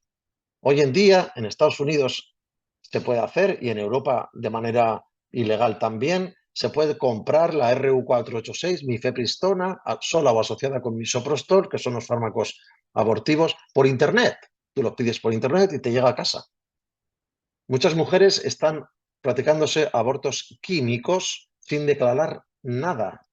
Hoy en día, en Estados Unidos se puede hacer y en Europa de manera ilegal también, se puede comprar la RU486, mifepristona, sola o asociada con misoprostol, que son los fármacos abortivos, por Internet. Tú lo pides por Internet y te llega a casa. Muchas mujeres están practicándose abortos químicos sin declarar nada,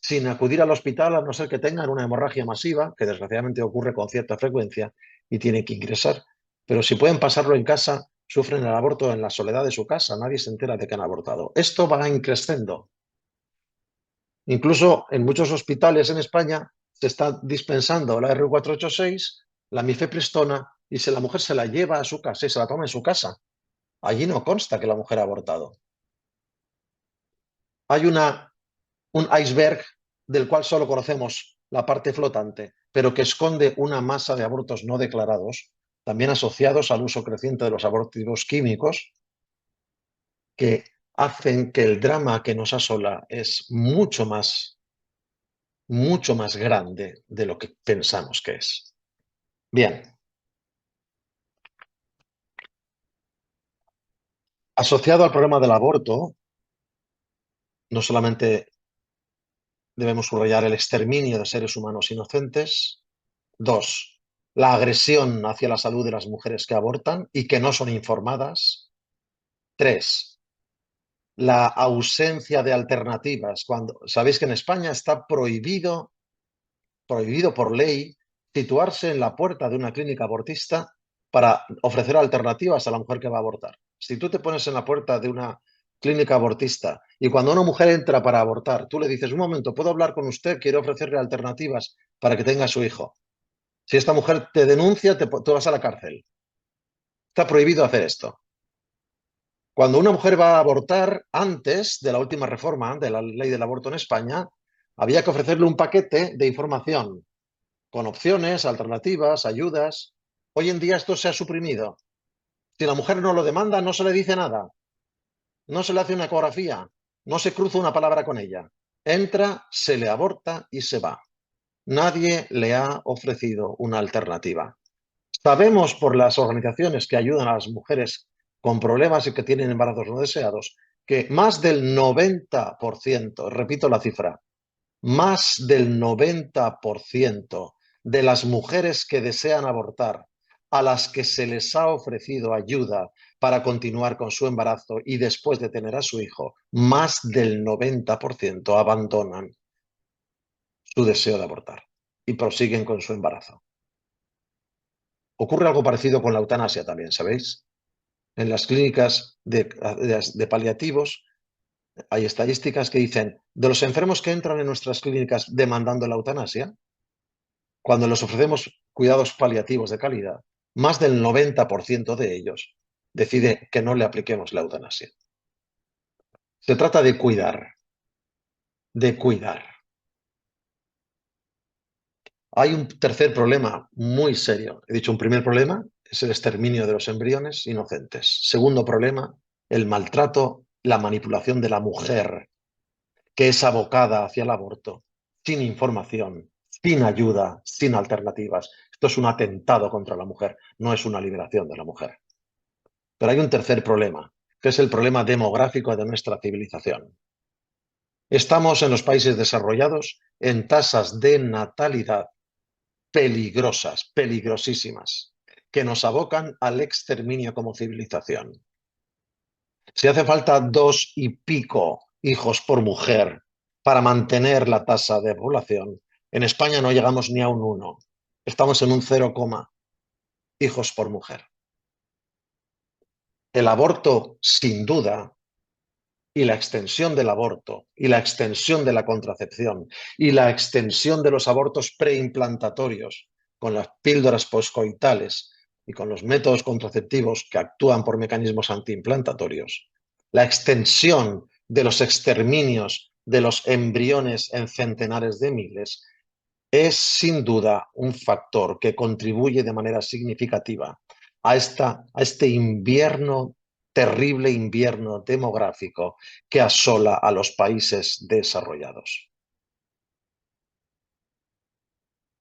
sin acudir al hospital a no ser que tengan una hemorragia masiva, que desgraciadamente ocurre con cierta frecuencia y tienen que ingresar. Pero si pueden pasarlo en casa, sufren el aborto en la soledad de su casa, nadie se entera de que han abortado. Esto va increciendo. Incluso en muchos hospitales en España se está dispensando la R486, la mifepristona, y si la mujer se la lleva a su casa y se la toma en su casa, allí no consta que la mujer ha abortado. Hay un iceberg del cual solo conocemos la parte flotante, pero que esconde una masa de abortos no declarados, también asociados al uso creciente de los abortivos químicos, que hacen que el drama que nos asola es mucho más grande de lo que pensamos que es. Bien. Asociado al problema del aborto, no solamente debemos subrayar el exterminio de seres humanos inocentes. Dos, la agresión hacia la salud de las mujeres que abortan y que no son informadas. Tres, la ausencia de alternativas. Sabéis que en España está prohibido por ley situarse en la puerta de una clínica abortista para ofrecer alternativas a la mujer que va a abortar. Si tú te pones en la puerta de una clínica abortista y cuando una mujer entra para abortar, tú le dices, un momento, ¿puedo hablar con usted? Quiero ofrecerle alternativas para que tenga a su hijo. Si esta mujer te denuncia, tú vas a la cárcel. Está prohibido hacer esto. Cuando una mujer va a abortar, antes de la última reforma de la ley del aborto en España, había que ofrecerle un paquete de información con opciones, alternativas, ayudas. Hoy en día esto se ha suprimido. Si la mujer no lo demanda, no se le dice nada. No se le hace una ecografía. No se cruza una palabra con ella. Entra, se le aborta y se va. Nadie le ha ofrecido una alternativa. Sabemos por las organizaciones que ayudan a las mujeres con problemas y que tienen embarazos no deseados que más del 90%, repito la cifra, más del 90% de las mujeres que desean abortar, a las que se les ha ofrecido ayuda para continuar con su embarazo y después de tener a su hijo, más del 90% abandonan su deseo de abortar y prosiguen con su embarazo. Ocurre algo parecido con la eutanasia también, ¿sabéis? En las clínicas de paliativos hay estadísticas que dicen, de los enfermos que entran en nuestras clínicas demandando la eutanasia, cuando les ofrecemos cuidados paliativos de calidad, más del 90% de ellos decide que no le apliquemos la eutanasia. Se trata de cuidar, de cuidar. Hay un tercer problema muy serio. He dicho, un primer problema es el exterminio de los embriones inocentes. Segundo problema, el maltrato, la manipulación de la mujer, que es abocada hacia el aborto, sin información, sin ayuda, sin alternativas. Esto es un atentado contra la mujer, no es una liberación de la mujer. Pero hay un tercer problema, que es el problema demográfico de nuestra civilización. Estamos en los países desarrollados en tasas de natalidad peligrosas, peligrosísimas, que nos abocan al exterminio como civilización. Si hace falta 2 y pico hijos por mujer para mantener la tasa de población, en España no llegamos ni a un 1. Estamos en un 0, hijos por mujer. El aborto, sin duda, y la extensión del aborto, y la extensión de la contracepción, y la extensión de los abortos preimplantatorios, con las píldoras poscoitales y con los métodos contraceptivos que actúan por mecanismos antiimplantatorios, la extensión de los exterminios de los embriones en centenares de miles, es sin duda un factor que contribuye de manera significativa a este terrible invierno demográfico que asola a los países desarrollados.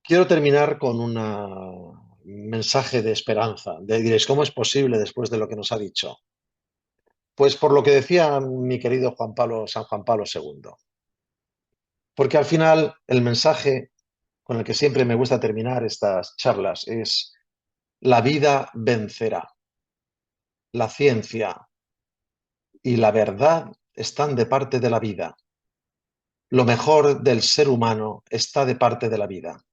Quiero terminar con un mensaje de esperanza. Diréis, ¿cómo es posible después de lo que nos ha dicho? Pues por lo que decía mi querido San Juan Pablo II. Porque al final el mensaje con el que siempre me gusta terminar estas charlas es: la vida vencerá. La ciencia y la verdad están de parte de la vida. Lo mejor del ser humano está de parte de la vida.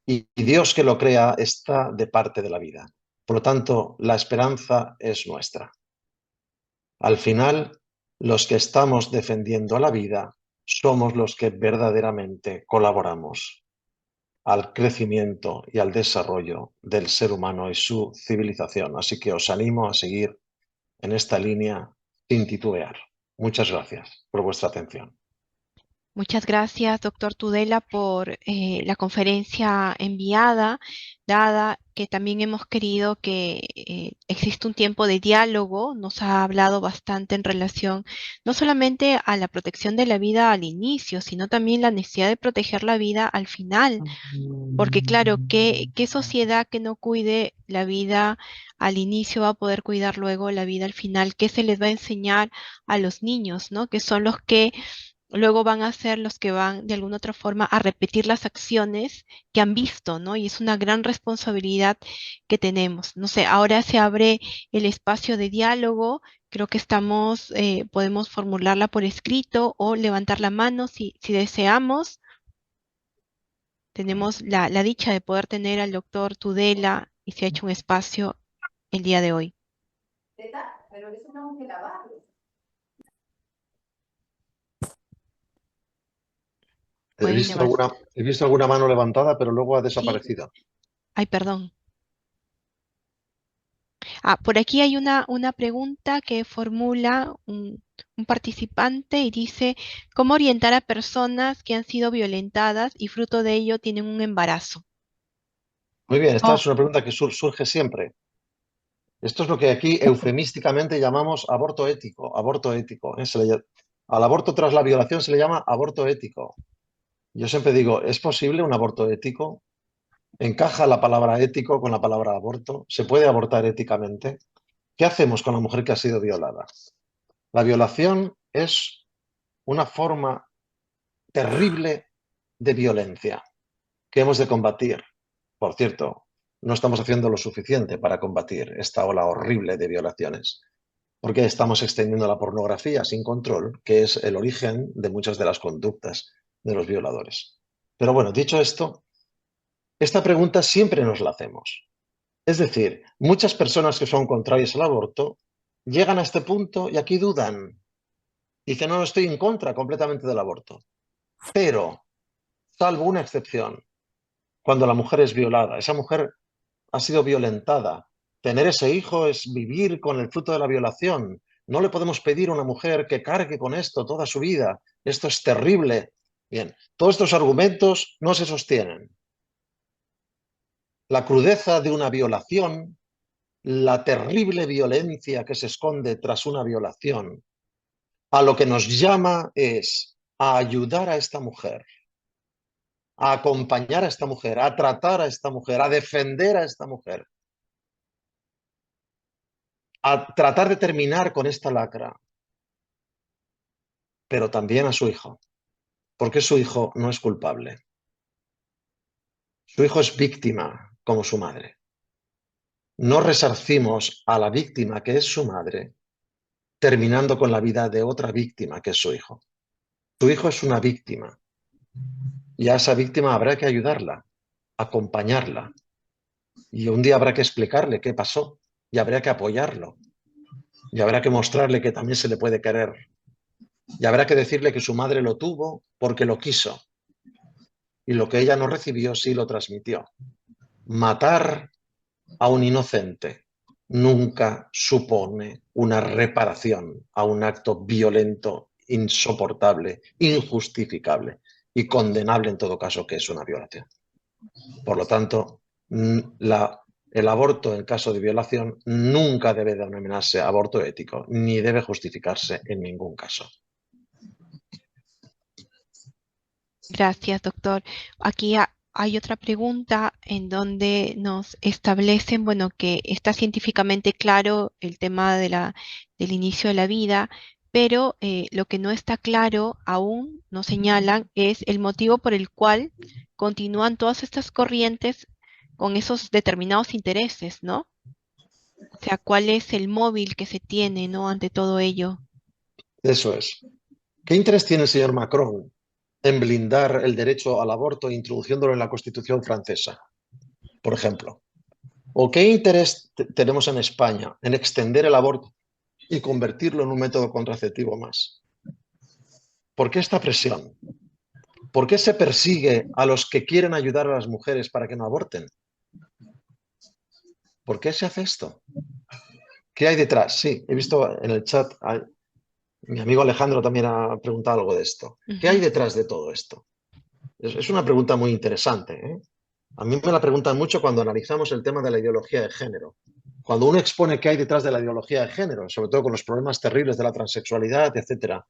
Y Dios que lo crea está de parte de la vida. Por lo tanto, la esperanza es nuestra. Al final, los que estamos defendiendo la vida somos los que verdaderamente colaboramos al crecimiento y al desarrollo del ser humano y su civilización. Así que os animo a seguir en esta línea sin titubear. Muchas gracias por vuestra atención. Muchas gracias, doctor Tudela, por la conferencia enviada, dada que también hemos querido que exista un tiempo de diálogo. Nos ha hablado bastante en relación no solamente a la protección de la vida al inicio, sino también la necesidad de proteger la vida al final. Porque claro, ¿qué sociedad que no cuide la vida al inicio va a poder cuidar luego la vida al final? ¿Qué se les va a enseñar a los niños, ¿no? Que son los que luego van a ser los que van de alguna otra forma a repetir las acciones que han visto, ¿no? Y es una gran responsabilidad que tenemos. No sé, ahora se abre el espacio de diálogo. Creo que podemos formularla por escrito o levantar la mano si deseamos. Tenemos la dicha de poder tener al doctor Tudela y se ha hecho un espacio el día de hoy. Pueden levantar. He visto alguna mano levantada, pero luego ha Sí, desaparecido. ay, perdón. Por aquí hay una pregunta que formula un participante y dice, ¿cómo orientar a personas que han sido violentadas y fruto de ello tienen un embarazo? Muy bien, esta Oh, es una pregunta que surge siempre. Esto es lo que aquí eufemísticamente llamamos aborto ético. Aborto ético, ¿eh? Al aborto tras la violación se le llama aborto ético. Yo siempre digo, ¿es posible un aborto ético? ¿Encaja la palabra ético con la palabra aborto? ¿Se puede abortar éticamente? ¿Qué hacemos con la mujer que ha sido violada? La violación es una forma terrible de violencia que hemos de combatir. Por cierto, no estamos haciendo lo suficiente para combatir esta ola horrible de violaciones, porque estamos extendiendo la pornografía sin control, que es el origen de muchas de las conductas de los violadores. Pero bueno, dicho esto, esta pregunta siempre nos la hacemos. Es decir, muchas personas que son contrarias al aborto llegan a este punto y aquí dudan. Dicen, no, estoy en contra completamente del aborto. Pero, salvo una excepción, cuando la mujer es violada, esa mujer ha sido violentada. Tener ese hijo es vivir con el fruto de la violación. No le podemos pedir a una mujer que cargue con esto toda su vida. Esto es terrible. Bien, todos estos argumentos no se sostienen. La crudeza de una violación, la terrible violencia que se esconde tras una violación, a lo que nos llama es a ayudar a esta mujer, a acompañar a esta mujer, a tratar a esta mujer, a defender a esta mujer, a tratar de terminar con esta lacra, pero también a su hijo, porque su hijo no es culpable. Su hijo es víctima como su madre. No resarcimos a la víctima que es su madre, terminando con la vida de otra víctima que es su hijo. Su hijo es una víctima y a esa víctima habrá que ayudarla, acompañarla, y un día habrá que explicarle qué pasó y habrá que apoyarlo y habrá que mostrarle que también se le puede querer y habrá que decirle que su madre lo tuvo porque lo quiso y lo que ella no recibió sí lo transmitió. Matar a un inocente nunca supone una reparación a un acto violento, insoportable, injustificable y condenable en todo caso que es una violación. Por lo tanto, el aborto en caso de violación nunca debe denominarse aborto ético, ni debe justificarse en ningún caso. gracias, doctor. Aquí hay otra pregunta en donde nos establecen, bueno, que está científicamente claro el tema del inicio de la vida, pero lo que no está claro aún, nos señalan, es el motivo por el cual continúan todas estas corrientes con esos determinados intereses, ¿no? O sea, ¿cuál es el móvil que se tiene, ¿no? Ante todo ello. Eso es. ¿Qué interés tiene el señor Macron en blindar el derecho al aborto introduciéndolo en la Constitución francesa, por ejemplo? ¿O qué interés tenemos en España en extender el aborto y convertirlo en un método contraceptivo más? ¿Por qué esta presión? ¿Por qué se persigue a los que quieren ayudar a las mujeres para que no aborten? ¿Por qué se hace esto? ¿Qué hay detrás? Sí, he visto en el chat, Mi amigo Alejandro también ha preguntado algo de esto. ¿Qué hay Ujú. detrás de todo esto? Es una pregunta muy interesante, ¿eh? A mí me la preguntan mucho cuando analizamos el tema de la ideología de género. Cuando uno expone qué hay detrás de la ideología de género, sobre todo con los problemas terribles de la transexualidad, etcétera,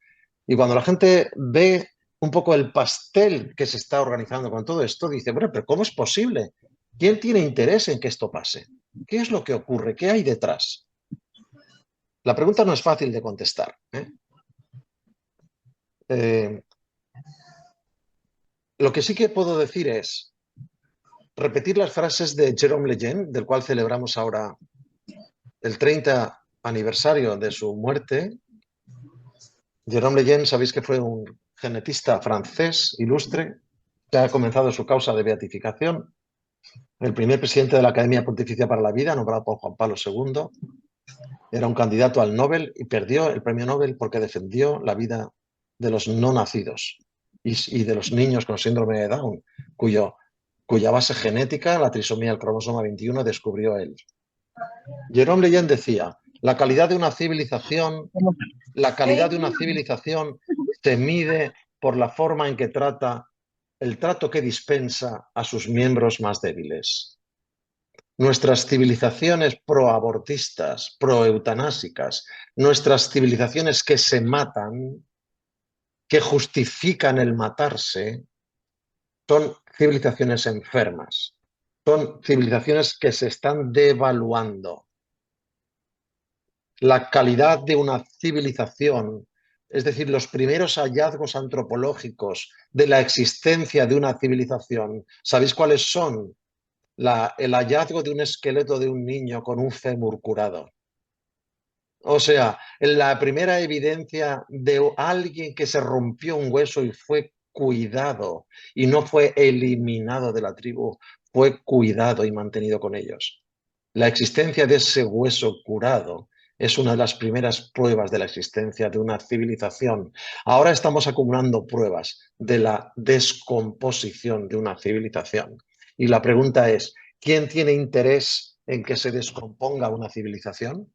y cuando la gente ve un poco el pastel que se está organizando con todo esto, dice, bueno, pero ¿cómo es posible? ¿Quién tiene interés en que esto pase? ¿Qué es lo que ocurre? ¿Qué hay detrás? La pregunta no es fácil de contestar, ¿eh? Eh, lo que sí que puedo decir es repetir las frases de Jerome Lejeune, del cual celebramos ahora el 30 aniversario de su muerte. Jerome Lejeune, sabéis que fue un genetista francés ilustre que ha comenzado su causa de beatificación, el primer presidente de la Academia Pontificia para la Vida, nombrado por Juan Pablo II. Era un candidato al Nobel y perdió el premio Nobel porque defendió la vida de los no nacidos y de los niños con síndrome de Down, cuya base genética, la trisomía del cromosoma 21, descubrió él. Jerome Lejeune decía, la calidad de una civilización se mide por la forma en que trata, el trato que dispensa a sus miembros más débiles. Nuestras civilizaciones proabortistas, proeutanásicas, nuestras civilizaciones que se matan, que justifican el matarse, son civilizaciones enfermas, son civilizaciones que se están devaluando. La calidad de una civilización, es decir, los primeros hallazgos antropológicos de la existencia de una civilización, ¿sabéis cuáles son? El hallazgo de un esqueleto de un niño con un fémur curado. O sea, la primera evidencia de alguien que se rompió un hueso y fue cuidado y no fue eliminado de la tribu, fue cuidado y mantenido con ellos. La existencia de ese hueso curado es una de las primeras pruebas de la existencia de una civilización. Ahora estamos acumulando pruebas de la descomposición de una civilización. Y la pregunta es, ¿quién tiene interés en que se descomponga una civilización?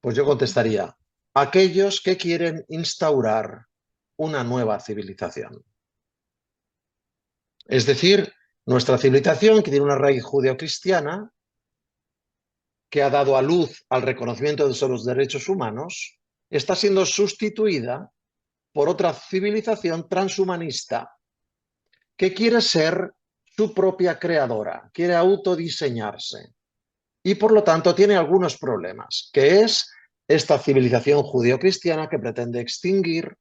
Pues yo contestaría, aquellos que quieren instaurar una nueva civilización. Es decir, nuestra civilización, que tiene una raíz judeocristiana, que ha dado a luz al reconocimiento de los derechos humanos, está siendo sustituida por otra civilización transhumanista que quiere ser su propia creadora, quiere autodiseñarse y por lo tanto tiene algunos problemas, que es esta civilización judeocristiana que pretende extinguir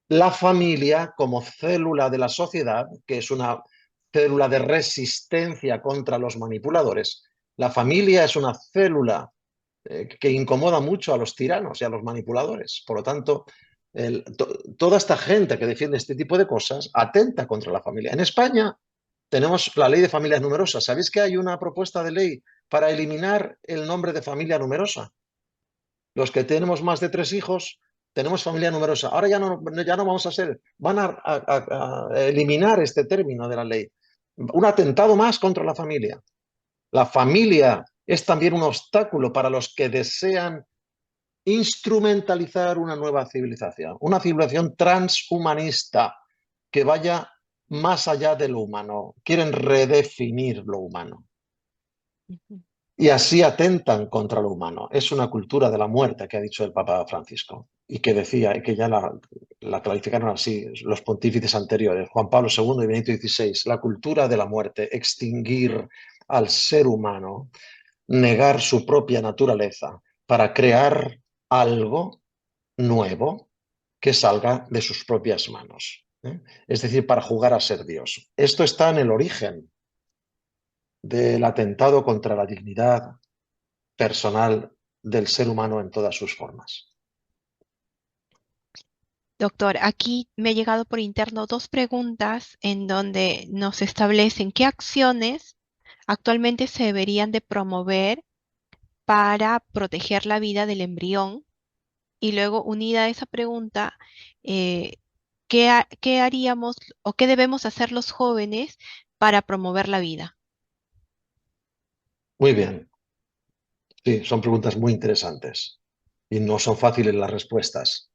la familia como célula de la sociedad, que es una célula de resistencia contra los manipuladores. La familia es una célula que incomoda mucho a los tiranos y a los manipuladores. Por lo tanto, toda esta gente que defiende este tipo de cosas atenta contra la familia. En España tenemos la ley de familias numerosas. ¿Sabéis que hay una propuesta de ley para eliminar el nombre de familia numerosa? Los que tenemos más de 3 hijos, tenemos familia numerosa. Ahora ya no vamos a ser, van a eliminar este término de la ley. Un atentado más contra la familia. La familia es también un obstáculo para los que desean instrumentalizar una nueva civilización, una civilización transhumanista que vaya más allá de lo humano. Quieren redefinir lo humano. Ujú. Y así atentan contra lo humano. Es una cultura de la muerte que ha dicho el Papa Francisco y que decía, y que ya la clarificaron así los pontífices anteriores, Juan Pablo II y Benito XVI, la cultura de la muerte, extinguir al ser humano, negar su propia naturaleza para crear algo nuevo que salga de sus propias manos. ¿Eh? Es decir, para jugar a ser Dios. Esto está en el origen del atentado contra la dignidad personal del ser humano en todas sus formas. Doctor, aquí me ha llegado por interno dos preguntas en donde nos establecen qué acciones actualmente se deberían de promover para proteger la vida del embrión y luego unida a esa pregunta, eh, qué haríamos o qué debemos hacer los jóvenes para promover la vida? Muy bien, sí, son preguntas muy interesantes. y no son fáciles las respuestas.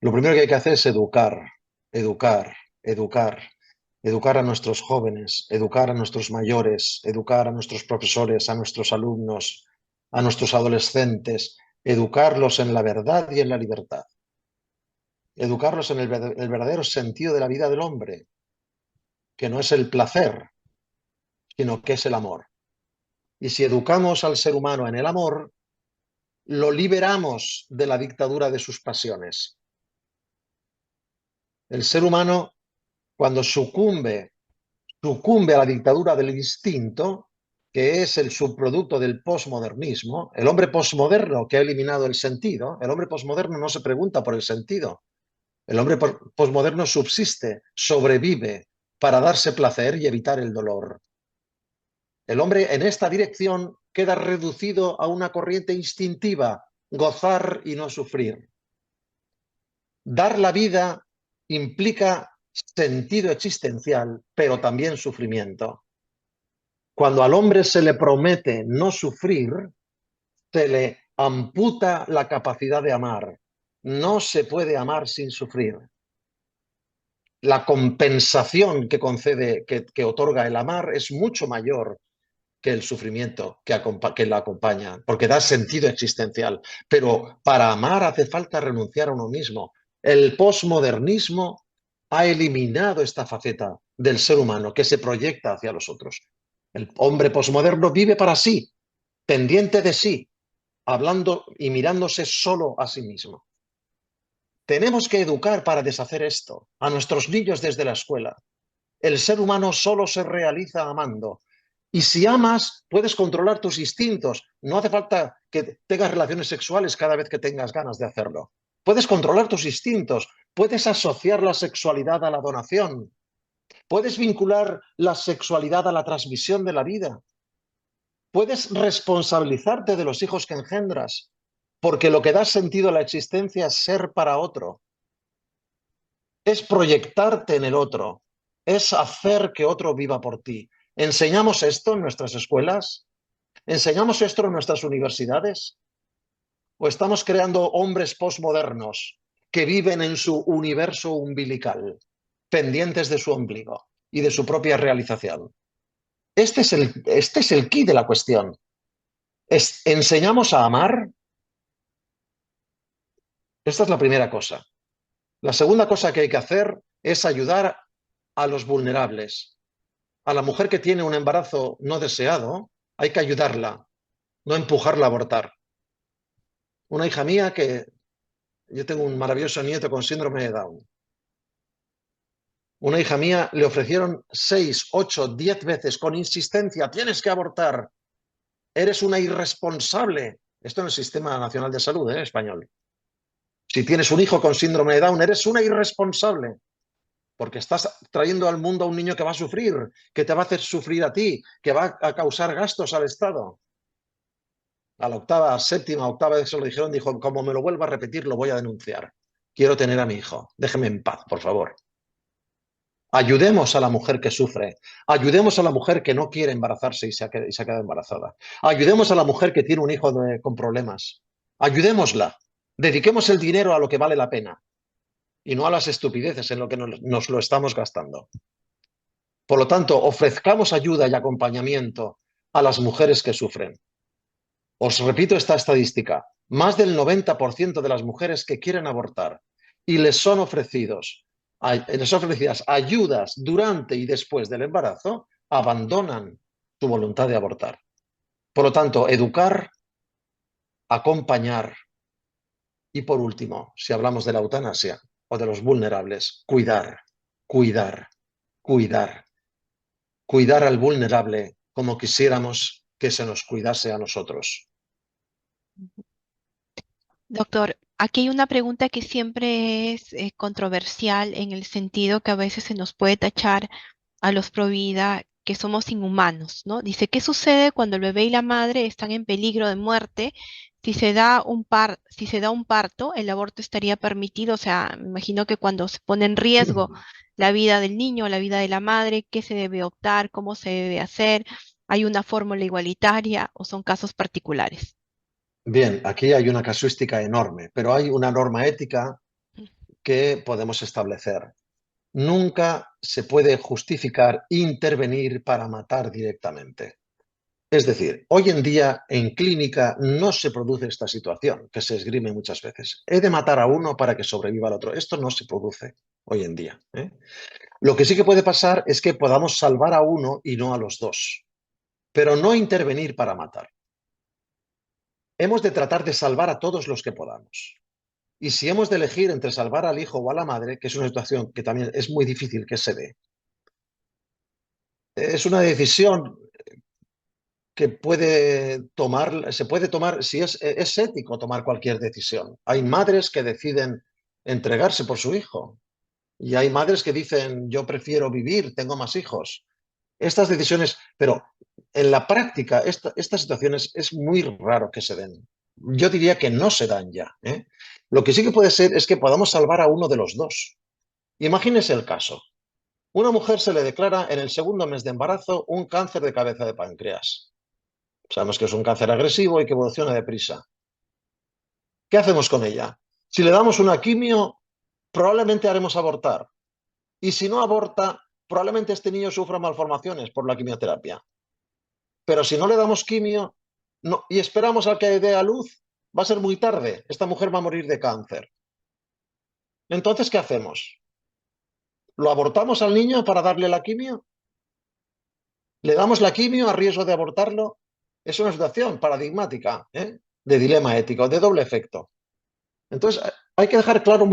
Lo primero que hay que hacer es educar, educar, educar, educar a nuestros jóvenes, educar a nuestros mayores, educar a nuestros profesores, a nuestros alumnos, a nuestros adolescentes, educarlos en la verdad y en la libertad, educarlos en el verdadero sentido de la vida del hombre, que no es el placer, sino que es el amor. Y si educamos al ser humano en el amor, lo liberamos de la dictadura de sus pasiones. El ser humano, cuando sucumbe a la dictadura del instinto, que es el subproducto del posmodernismo, el hombre posmoderno que ha eliminado el sentido, el hombre posmoderno no se pregunta por el sentido, el hombre posmoderno subsiste, sobrevive para darse placer y evitar el dolor. El hombre en esta dirección queda reducido a una corriente instintiva, gozar y no sufrir. Dar la vida implica sentido existencial, pero también sufrimiento. Cuando al hombre se le promete no sufrir, se le amputa la capacidad de amar. No se puede amar sin sufrir. La compensación que concede, que otorga el amar es mucho mayor que el sufrimiento que la acompaña, porque da sentido existencial. Pero para amar hace falta renunciar a uno mismo. El posmodernismo ha eliminado esta faceta del ser humano que se proyecta hacia los otros. El hombre posmoderno vive para sí, pendiente de sí, hablando y mirándose solo a sí mismo. Tenemos que educar para deshacer esto a nuestros niños desde la escuela. El ser humano solo se realiza amando. Y si amas, puedes controlar tus instintos. No hace falta que tengas relaciones sexuales cada vez que tengas ganas de hacerlo. Puedes controlar tus instintos. Puedes asociar la sexualidad a la donación. Puedes vincular la sexualidad a la transmisión de la vida. Puedes responsabilizarte de los hijos que engendras, porque lo que da sentido a la existencia es ser para otro, es proyectarte en el otro, es hacer que otro viva por ti. ¿Enseñamos esto en nuestras escuelas? ¿Enseñamos esto en nuestras universidades? ¿O estamos creando hombres posmodernos que viven en su universo umbilical, pendientes de su ombligo y de su propia realización? Este es el quid de la cuestión. ¿Enseñamos a amar? Esta es la primera cosa. La segunda cosa que hay que hacer es ayudar a los vulnerables. A la mujer que tiene un embarazo no deseado, hay que ayudarla, no empujarla a abortar. Una hija mía que yo tengo un maravilloso nieto con síndrome de Down. Una hija mía le ofrecieron 6, 8, 10 veces con insistencia, tienes que abortar, eres una irresponsable. Esto en el Sistema Nacional de Salud, español. Si tienes un hijo con síndrome de Down, eres una irresponsable, porque estás trayendo al mundo a un niño que va a sufrir, que te va a hacer sufrir a ti, que va a causar gastos al Estado. A la octava, séptima, octava vez que se lo dijeron, dijo, como me lo vuelva a repetir, lo voy a denunciar. Quiero tener a mi hijo. Déjeme en paz, por favor. Ayudemos a la mujer que sufre. Ayudemos a la mujer que no quiere embarazarse y se ha quedado embarazada. Ayudemos a la mujer que tiene un hijo con problemas. Ayudémosla. Dediquemos el dinero a lo que vale la pena y no a las estupideces en lo que nos lo estamos gastando. Por lo tanto, ofrezcamos ayuda y acompañamiento a las mujeres que sufren. Os repito esta estadística. Más del 90% de las mujeres que quieren abortar y les son ofrecidas ayudas durante y después del embarazo, abandonan su voluntad de abortar. Por lo tanto, educar, acompañar y, por último, si hablamos de la eutanasia o de los vulnerables, cuidar, cuidar, cuidar. Cuidar al vulnerable como quisiéramos que se nos cuidase a nosotros. Doctor, aquí hay una pregunta que siempre es controversial en el sentido que a veces se nos puede tachar a los pro vida que somos inhumanos, ¿no? Dice, ¿qué sucede cuando el bebé y la madre están en peligro de muerte? Si se da un parto, el aborto estaría permitido, o sea, me imagino que cuando se pone en riesgo la vida del niño, la vida de la madre, ¿qué se debe optar? ¿Cómo se debe hacer? ¿Hay una fórmula igualitaria o son casos particulares? Bien, aquí hay una casuística enorme, pero hay una norma ética que podemos establecer. Nunca se puede justificar intervenir para matar directamente. Es decir, hoy en día en clínica no se produce esta situación que se esgrime muchas veces. He de matar a uno para que sobreviva al otro. Esto no se produce hoy en día, ¿eh? Lo que sí que puede pasar es que podamos salvar a uno y no a los dos, pero no intervenir para matar. Hemos de tratar de salvar a todos los que podamos. Y si hemos de elegir entre salvar al hijo o a la madre, que es una situación que también es muy difícil que se dé, es una decisión que se puede tomar, si es ético tomar cualquier decisión. Hay madres que deciden entregarse por su hijo y hay madres que dicen, yo prefiero vivir, tengo más hijos. Estas decisiones, pero en la práctica, estas situaciones es muy raro que se den. Yo diría que no se dan ya, ¿eh? Lo que sí que puede ser es que podamos salvar a uno de los dos. Imagínese el caso. Una mujer se le declara en el segundo mes de embarazo un cáncer de cabeza de páncreas. Sabemos que es un cáncer agresivo y que evoluciona deprisa. ¿Qué hacemos con ella? Si le damos una quimio, probablemente haremos abortar. Y si no aborta, probablemente este niño sufra malformaciones por la quimioterapia. Pero si no le damos quimio y esperamos a que dé a luz, va a ser muy tarde. Esta mujer va a morir de cáncer. Entonces, ¿qué hacemos? ¿Lo abortamos al niño para darle la quimio? ¿Le damos la quimio a riesgo de abortarlo? Es una situación paradigmática, ¿eh? De dilema ético, de doble efecto. Entonces, hay que dejar claro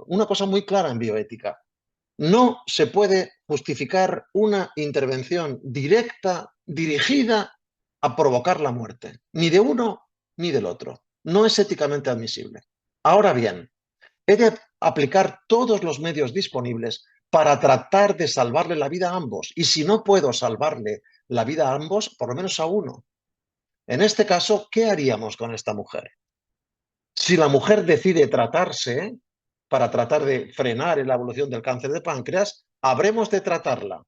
una cosa muy clara en bioética. No se puede justificar una intervención directa, dirigida a provocar la muerte, ni de uno ni del otro. No es éticamente admisible. Ahora bien, he de aplicar todos los medios disponibles para tratar de salvarle la vida a ambos. Y si no puedo salvarle la vida a ambos, por lo menos a uno. En este caso, ¿qué haríamos con esta mujer? Si la mujer decide tratarse para tratar de frenar la evolución del cáncer de páncreas, habremos de tratarla.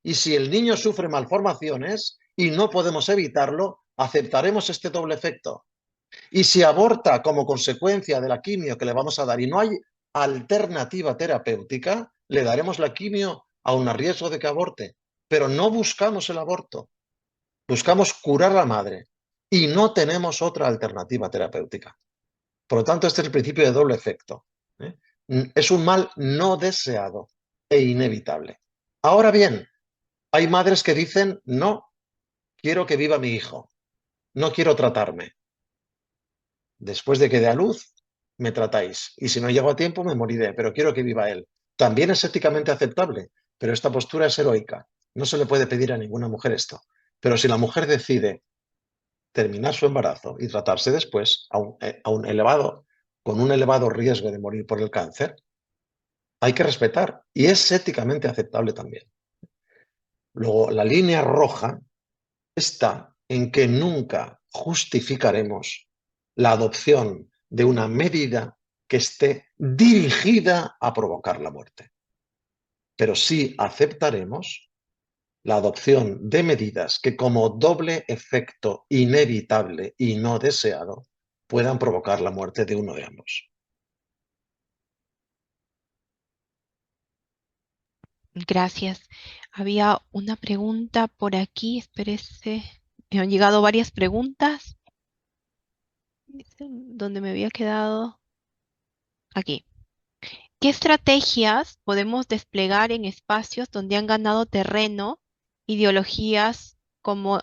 Y si el niño sufre malformaciones y no podemos evitarlo, aceptaremos este doble efecto. Y si aborta como consecuencia de la quimio que le vamos a dar y no hay alternativa terapéutica, le daremos la quimio aun a riesgo de que aborte. Pero no buscamos el aborto, buscamos curar a la madre y no tenemos otra alternativa terapéutica. Por lo tanto, este es el principio de doble efecto, ¿eh? Es un mal no deseado e inevitable. Ahora bien, hay madres que dicen, no, quiero que viva mi hijo, no quiero tratarme. Después de que dé a luz, me tratáis. Y si no llego a tiempo, me moriré, pero quiero que viva él. También es éticamente aceptable, pero esta postura es heroica. No se le puede pedir a ninguna mujer esto. Pero si la mujer decide terminar su embarazo y tratarse después con un elevado riesgo de morir por el cáncer, hay que respetar y es éticamente aceptable también. Luego, la línea roja está en que nunca justificaremos la adopción de una medida que esté dirigida a provocar la muerte. Pero sí aceptaremos la adopción de medidas que como doble efecto inevitable y no deseado puedan provocar la muerte de uno de ambos. Gracias. Había una pregunta por aquí, espérese. Me han llegado varias preguntas. ¿Dónde me había quedado? Aquí. ¿Qué estrategias podemos desplegar en espacios donde han ganado terreno ideologías como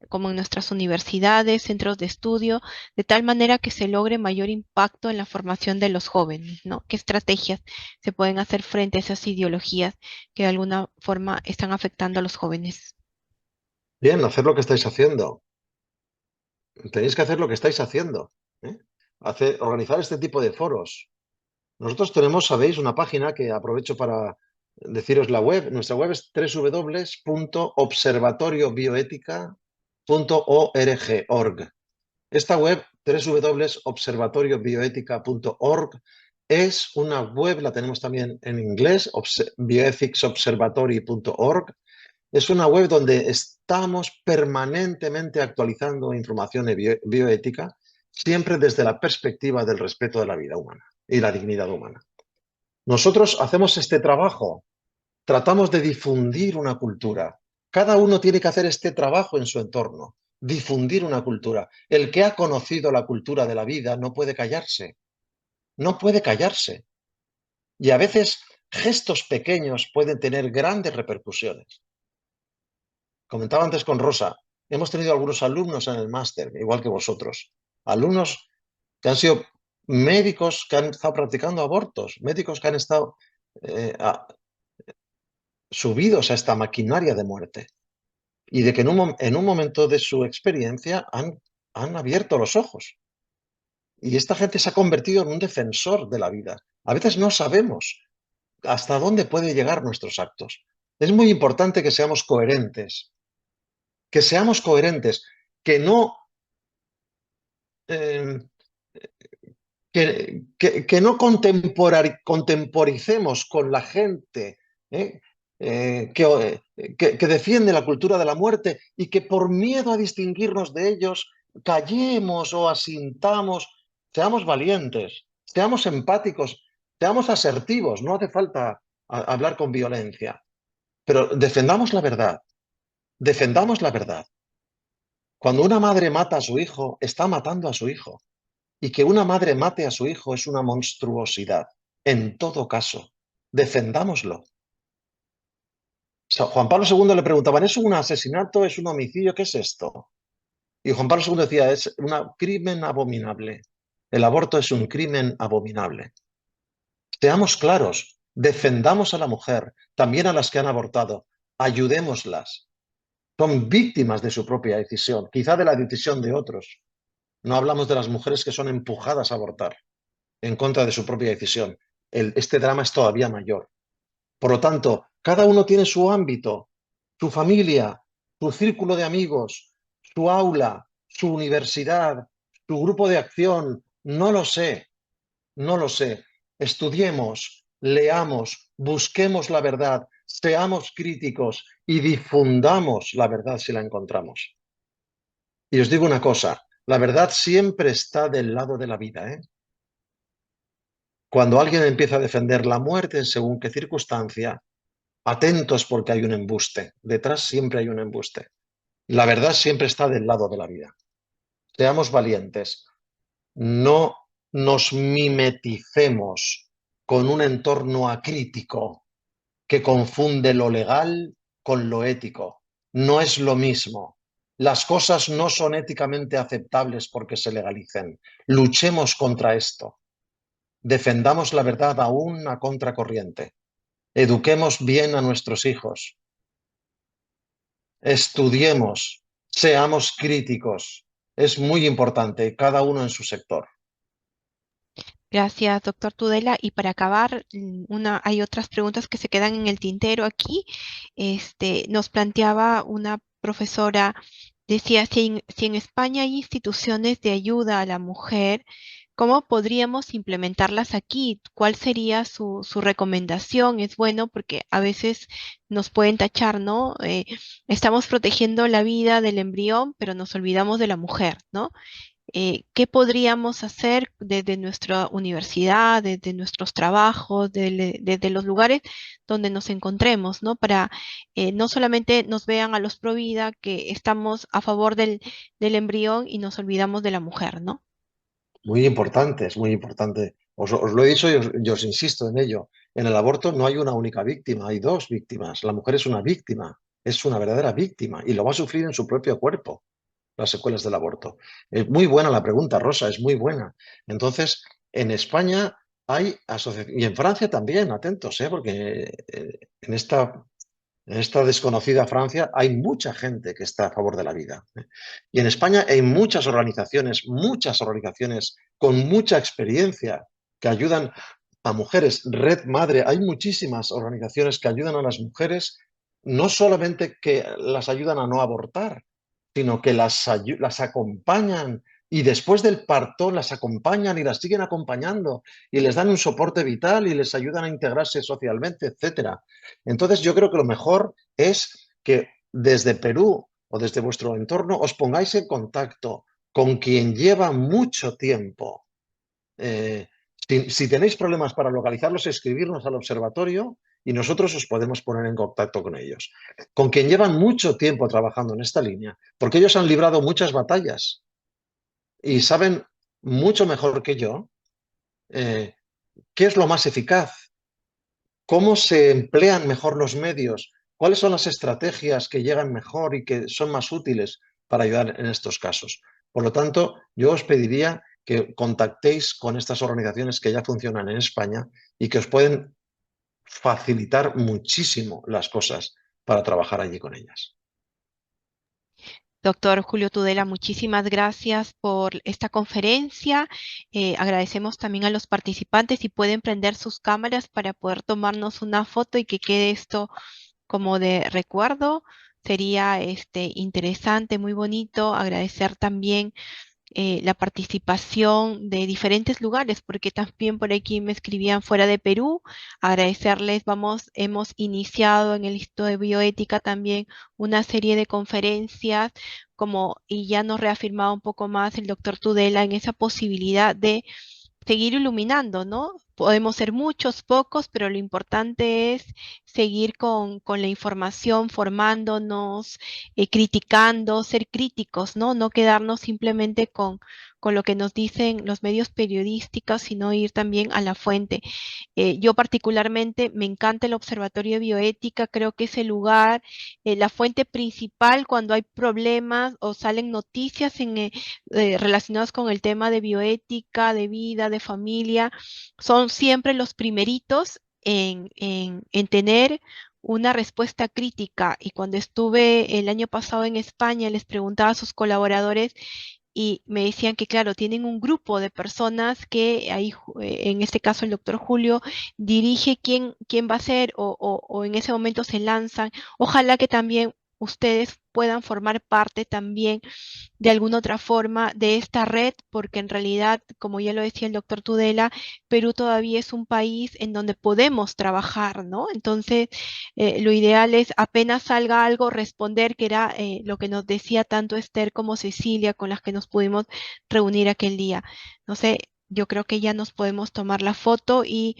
como en nuestras universidades, centros de estudio, de tal manera que se logre mayor impacto en la formación de los jóvenes, ¿no? ¿Qué estrategias se pueden hacer frente a esas ideologías que de alguna forma están afectando a los jóvenes? Bien, hacer lo que estáis haciendo. Tenéis que hacer lo que estáis haciendo, ¿eh? Organizar este tipo de foros. Nosotros tenemos, sabéis, una página que aprovecho para deciros la web. Nuestra web es www.observatoriobioética.org. Esta web, www.observatoriobioética.org, es una web, la tenemos también en inglés, bioethicsobservatory.org, Es una web donde estamos permanentemente actualizando información de bioética, siempre desde la perspectiva del respeto de la vida humana y la dignidad humana. Nosotros hacemos este trabajo, tratamos de difundir una cultura. Cada uno tiene que hacer este trabajo en su entorno, difundir una cultura. El que ha conocido la cultura de la vida no puede callarse, no puede callarse. Y a veces gestos pequeños pueden tener grandes repercusiones. Comentaba antes con Rosa, hemos tenido algunos alumnos en el máster, igual que vosotros. Alumnos que han sido médicos que han estado practicando abortos, médicos que han estado eh, a- subidos a esta maquinaria de muerte y de que en un momento de su experiencia han abierto los ojos. Y esta gente se ha convertido en un defensor de la vida. A veces no sabemos hasta dónde pueden llegar nuestros actos. Es muy importante que seamos coherentes, que no, eh, que no contemporicemos con la gente ¿eh? Que defiende la cultura de la muerte y que por miedo a distinguirnos de ellos callemos o asintamos, seamos valientes, seamos empáticos, seamos asertivos, no hace falta hablar con violencia, pero defendamos la verdad. Cuando una madre mata a su hijo, está matando a su hijo. Y que una madre mate a su hijo es una monstruosidad. En todo caso, defendámoslo. Juan Pablo II le preguntaban, ¿es un asesinato? ¿Es un homicidio? ¿Qué es esto? Y Juan Pablo II decía, es un crimen abominable. El aborto es un crimen abominable. Seamos claros, defendamos a la mujer, también a las que han abortado, ayudémoslas. Son víctimas de su propia decisión, quizá de la decisión de otros. No hablamos de las mujeres que son empujadas a abortar en contra de su propia decisión. Este drama es todavía mayor. Por lo tanto, cada uno tiene su ámbito, su familia, su círculo de amigos, su aula, su universidad, su grupo de acción. No lo sé, no lo sé. Estudiemos, leamos, busquemos la verdad, seamos críticos y difundamos la verdad si la encontramos. Y os digo una cosa, la verdad siempre está del lado de la vida, ¿eh? Cuando alguien empieza a defender la muerte en según qué circunstancia, atentos porque hay un embuste. Detrás siempre hay un embuste. La verdad siempre está del lado de la vida. Seamos valientes. No nos mimeticemos con un entorno acrítico que confunde lo legal con lo ético. No es lo mismo. Las cosas no son éticamente aceptables porque se legalicen. Luchemos contra esto. Defendamos la verdad aún a contracorriente. Eduquemos bien a nuestros hijos. Estudiemos. Seamos críticos. Es muy importante, cada uno en su sector. Gracias, doctor Tudela. Y para acabar, hay otras preguntas que se quedan en el tintero aquí. Nos planteaba una profesora, decía, si en España hay instituciones de ayuda a la mujer, ¿cómo podríamos implementarlas aquí? ¿Cuál sería su recomendación? Es bueno porque a veces nos pueden tachar, ¿no? Estamos protegiendo la vida del embrión, pero nos olvidamos de la mujer, ¿no? ¿Qué podríamos hacer desde nuestra universidad, desde nuestros trabajos, desde los lugares donde nos encontremos, ¿no? Para no solamente nos vean a los pro vida que estamos a favor del embrión y nos olvidamos de la mujer, ¿no? Muy importante, es muy importante. Os lo he dicho y os insisto en ello. En el aborto no hay una única víctima, hay dos víctimas. La mujer es una víctima, es una verdadera víctima y lo va a sufrir en su propio cuerpo, las secuelas del aborto. Es muy buena la pregunta, Rosa, es muy buena. Entonces, en España hay asociaciones, y en Francia también, atentos, porque en esta desconocida Francia hay mucha gente que está a favor de la vida. Y en España hay muchas organizaciones con mucha experiencia que ayudan a mujeres. Red Madre, hay muchísimas organizaciones que ayudan a las mujeres, no solamente que las ayudan a no abortar, sino que las acompañan y después del parto las acompañan y las siguen acompañando y les dan un soporte vital y les ayudan a integrarse socialmente, etcétera. Entonces yo creo que lo mejor es que desde Perú o desde vuestro entorno os pongáis en contacto con quien lleva mucho tiempo. Si tenéis problemas para localizarlos, escribirnos al observatorio y nosotros os podemos poner en contacto con ellos. Con quien llevan mucho tiempo trabajando en esta línea, porque ellos han librado muchas batallas y saben mucho mejor que yo qué es lo más eficaz, cómo se emplean mejor los medios, cuáles son las estrategias que llegan mejor y que son más útiles para ayudar en estos casos. Por lo tanto, yo os pediría que contactéis con estas organizaciones que ya funcionan en España y que os pueden facilitar muchísimo las cosas para trabajar allí con ellas. Doctor Julio Tudela, muchísimas gracias por esta conferencia. Agradecemos también a los participantes y pueden prender sus cámaras para poder tomarnos una foto y que quede esto como de recuerdo. Sería interesante, muy bonito. Agradecer también la participación de diferentes lugares, porque también por aquí me escribían fuera de Perú. Agradecerles, hemos iniciado en el Instituto de Bioética también una serie de conferencias, y ya nos reafirmaba un poco más el doctor Tudela en esa posibilidad de seguir iluminando, ¿no? Podemos ser muchos, pocos, pero lo importante es seguir con la información, formándonos, criticando, ser críticos, ¿no? No quedarnos simplemente con lo que nos dicen los medios periodísticos, sino ir también a la fuente. Yo particularmente me encanta el Observatorio de Bioética, creo que es el lugar, la fuente principal cuando hay problemas o salen noticias relacionadas con el tema de bioética, de vida, de familia, son siempre los primeritos en tener una respuesta crítica. Y cuando estuve el año pasado en España, les preguntaba a sus colaboradores y me decían que, claro, tienen un grupo de personas que ahí, en este caso el doctor Julio, dirige quién va a ser o en ese momento se lanzan. Ojalá que también ustedes puedan formar parte también de alguna otra forma de esta red, porque en realidad, como ya lo decía el doctor Tudela, Perú todavía es un país en donde podemos trabajar, ¿no? Entonces, lo ideal es apenas salga algo, responder, que era lo que nos decía tanto Esther como Cecilia, con las que nos pudimos reunir aquel día. No sé, yo creo que ya nos podemos tomar la foto y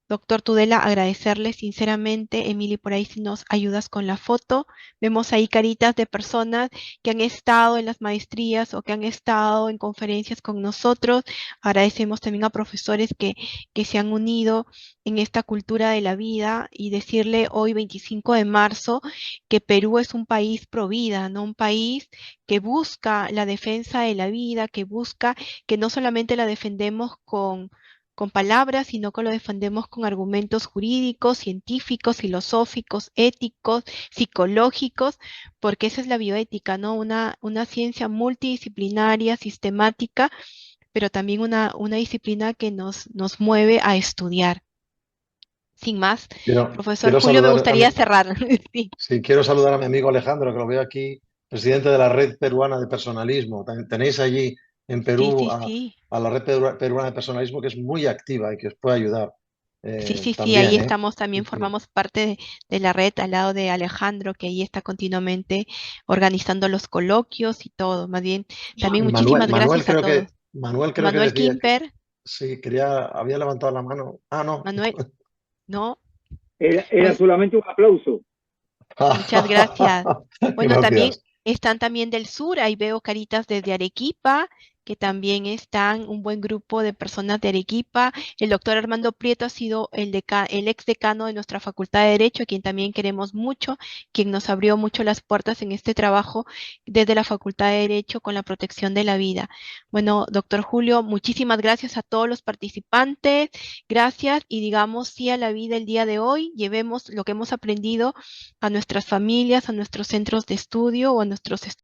doctor Tudela, agradecerle sinceramente, Emily, por ahí si nos ayudas con la foto. Vemos ahí caritas de personas que han estado en las maestrías o que han estado en conferencias con nosotros. Agradecemos también a profesores que se han unido en esta cultura de la vida y decirle hoy, 25 de marzo, que Perú es un país pro vida, ¿no? Un país que busca la defensa de la vida, que busca que no solamente la defendemos con palabras, sino que lo defendemos con argumentos jurídicos, científicos, filosóficos, éticos, psicológicos, porque esa es la bioética, ¿no? Una ciencia multidisciplinaria, sistemática, pero también una disciplina que nos mueve a estudiar. Sin más, profesor Quiero Julio, me saludar a gustaría cerrar. Sí, sí, quiero saludar a mi amigo Alejandro, que lo veo aquí, presidente de la Red Peruana de Personalismo. Tenéis allí en sí, Perú sí, sí. a la Red Peruana de Personalismo, que es muy activa y que os puede ayudar Sí, sí, sí, ahí también, ¿eh? estamos, también Sí, sí. formamos parte de la red al lado de Alejandro, que ahí está continuamente organizando los coloquios y todo. Más bien, también Y Manuel, muchísimas gracias a todos. Manuel creo que Manuel decía que Quimper, sí, había levantado la mano. Ah, no. Manuel, no, Era hoy, solamente un aplauso. muchas gracias. Bueno, también Gracias. están también del sur, ahí veo caritas desde Arequipa, que también están un buen grupo de personas de Arequipa. El doctor Armando Prieto ha sido el ex decano de nuestra Facultad de Derecho, a quien también queremos mucho, quien nos abrió mucho las puertas en este trabajo desde la Facultad de Derecho con la protección de la vida. Bueno, doctor Julio, muchísimas gracias a todos los participantes, gracias y digamos sí a la vida el día de hoy, llevemos lo que hemos aprendido a nuestras familias, a nuestros centros de estudio o a nuestros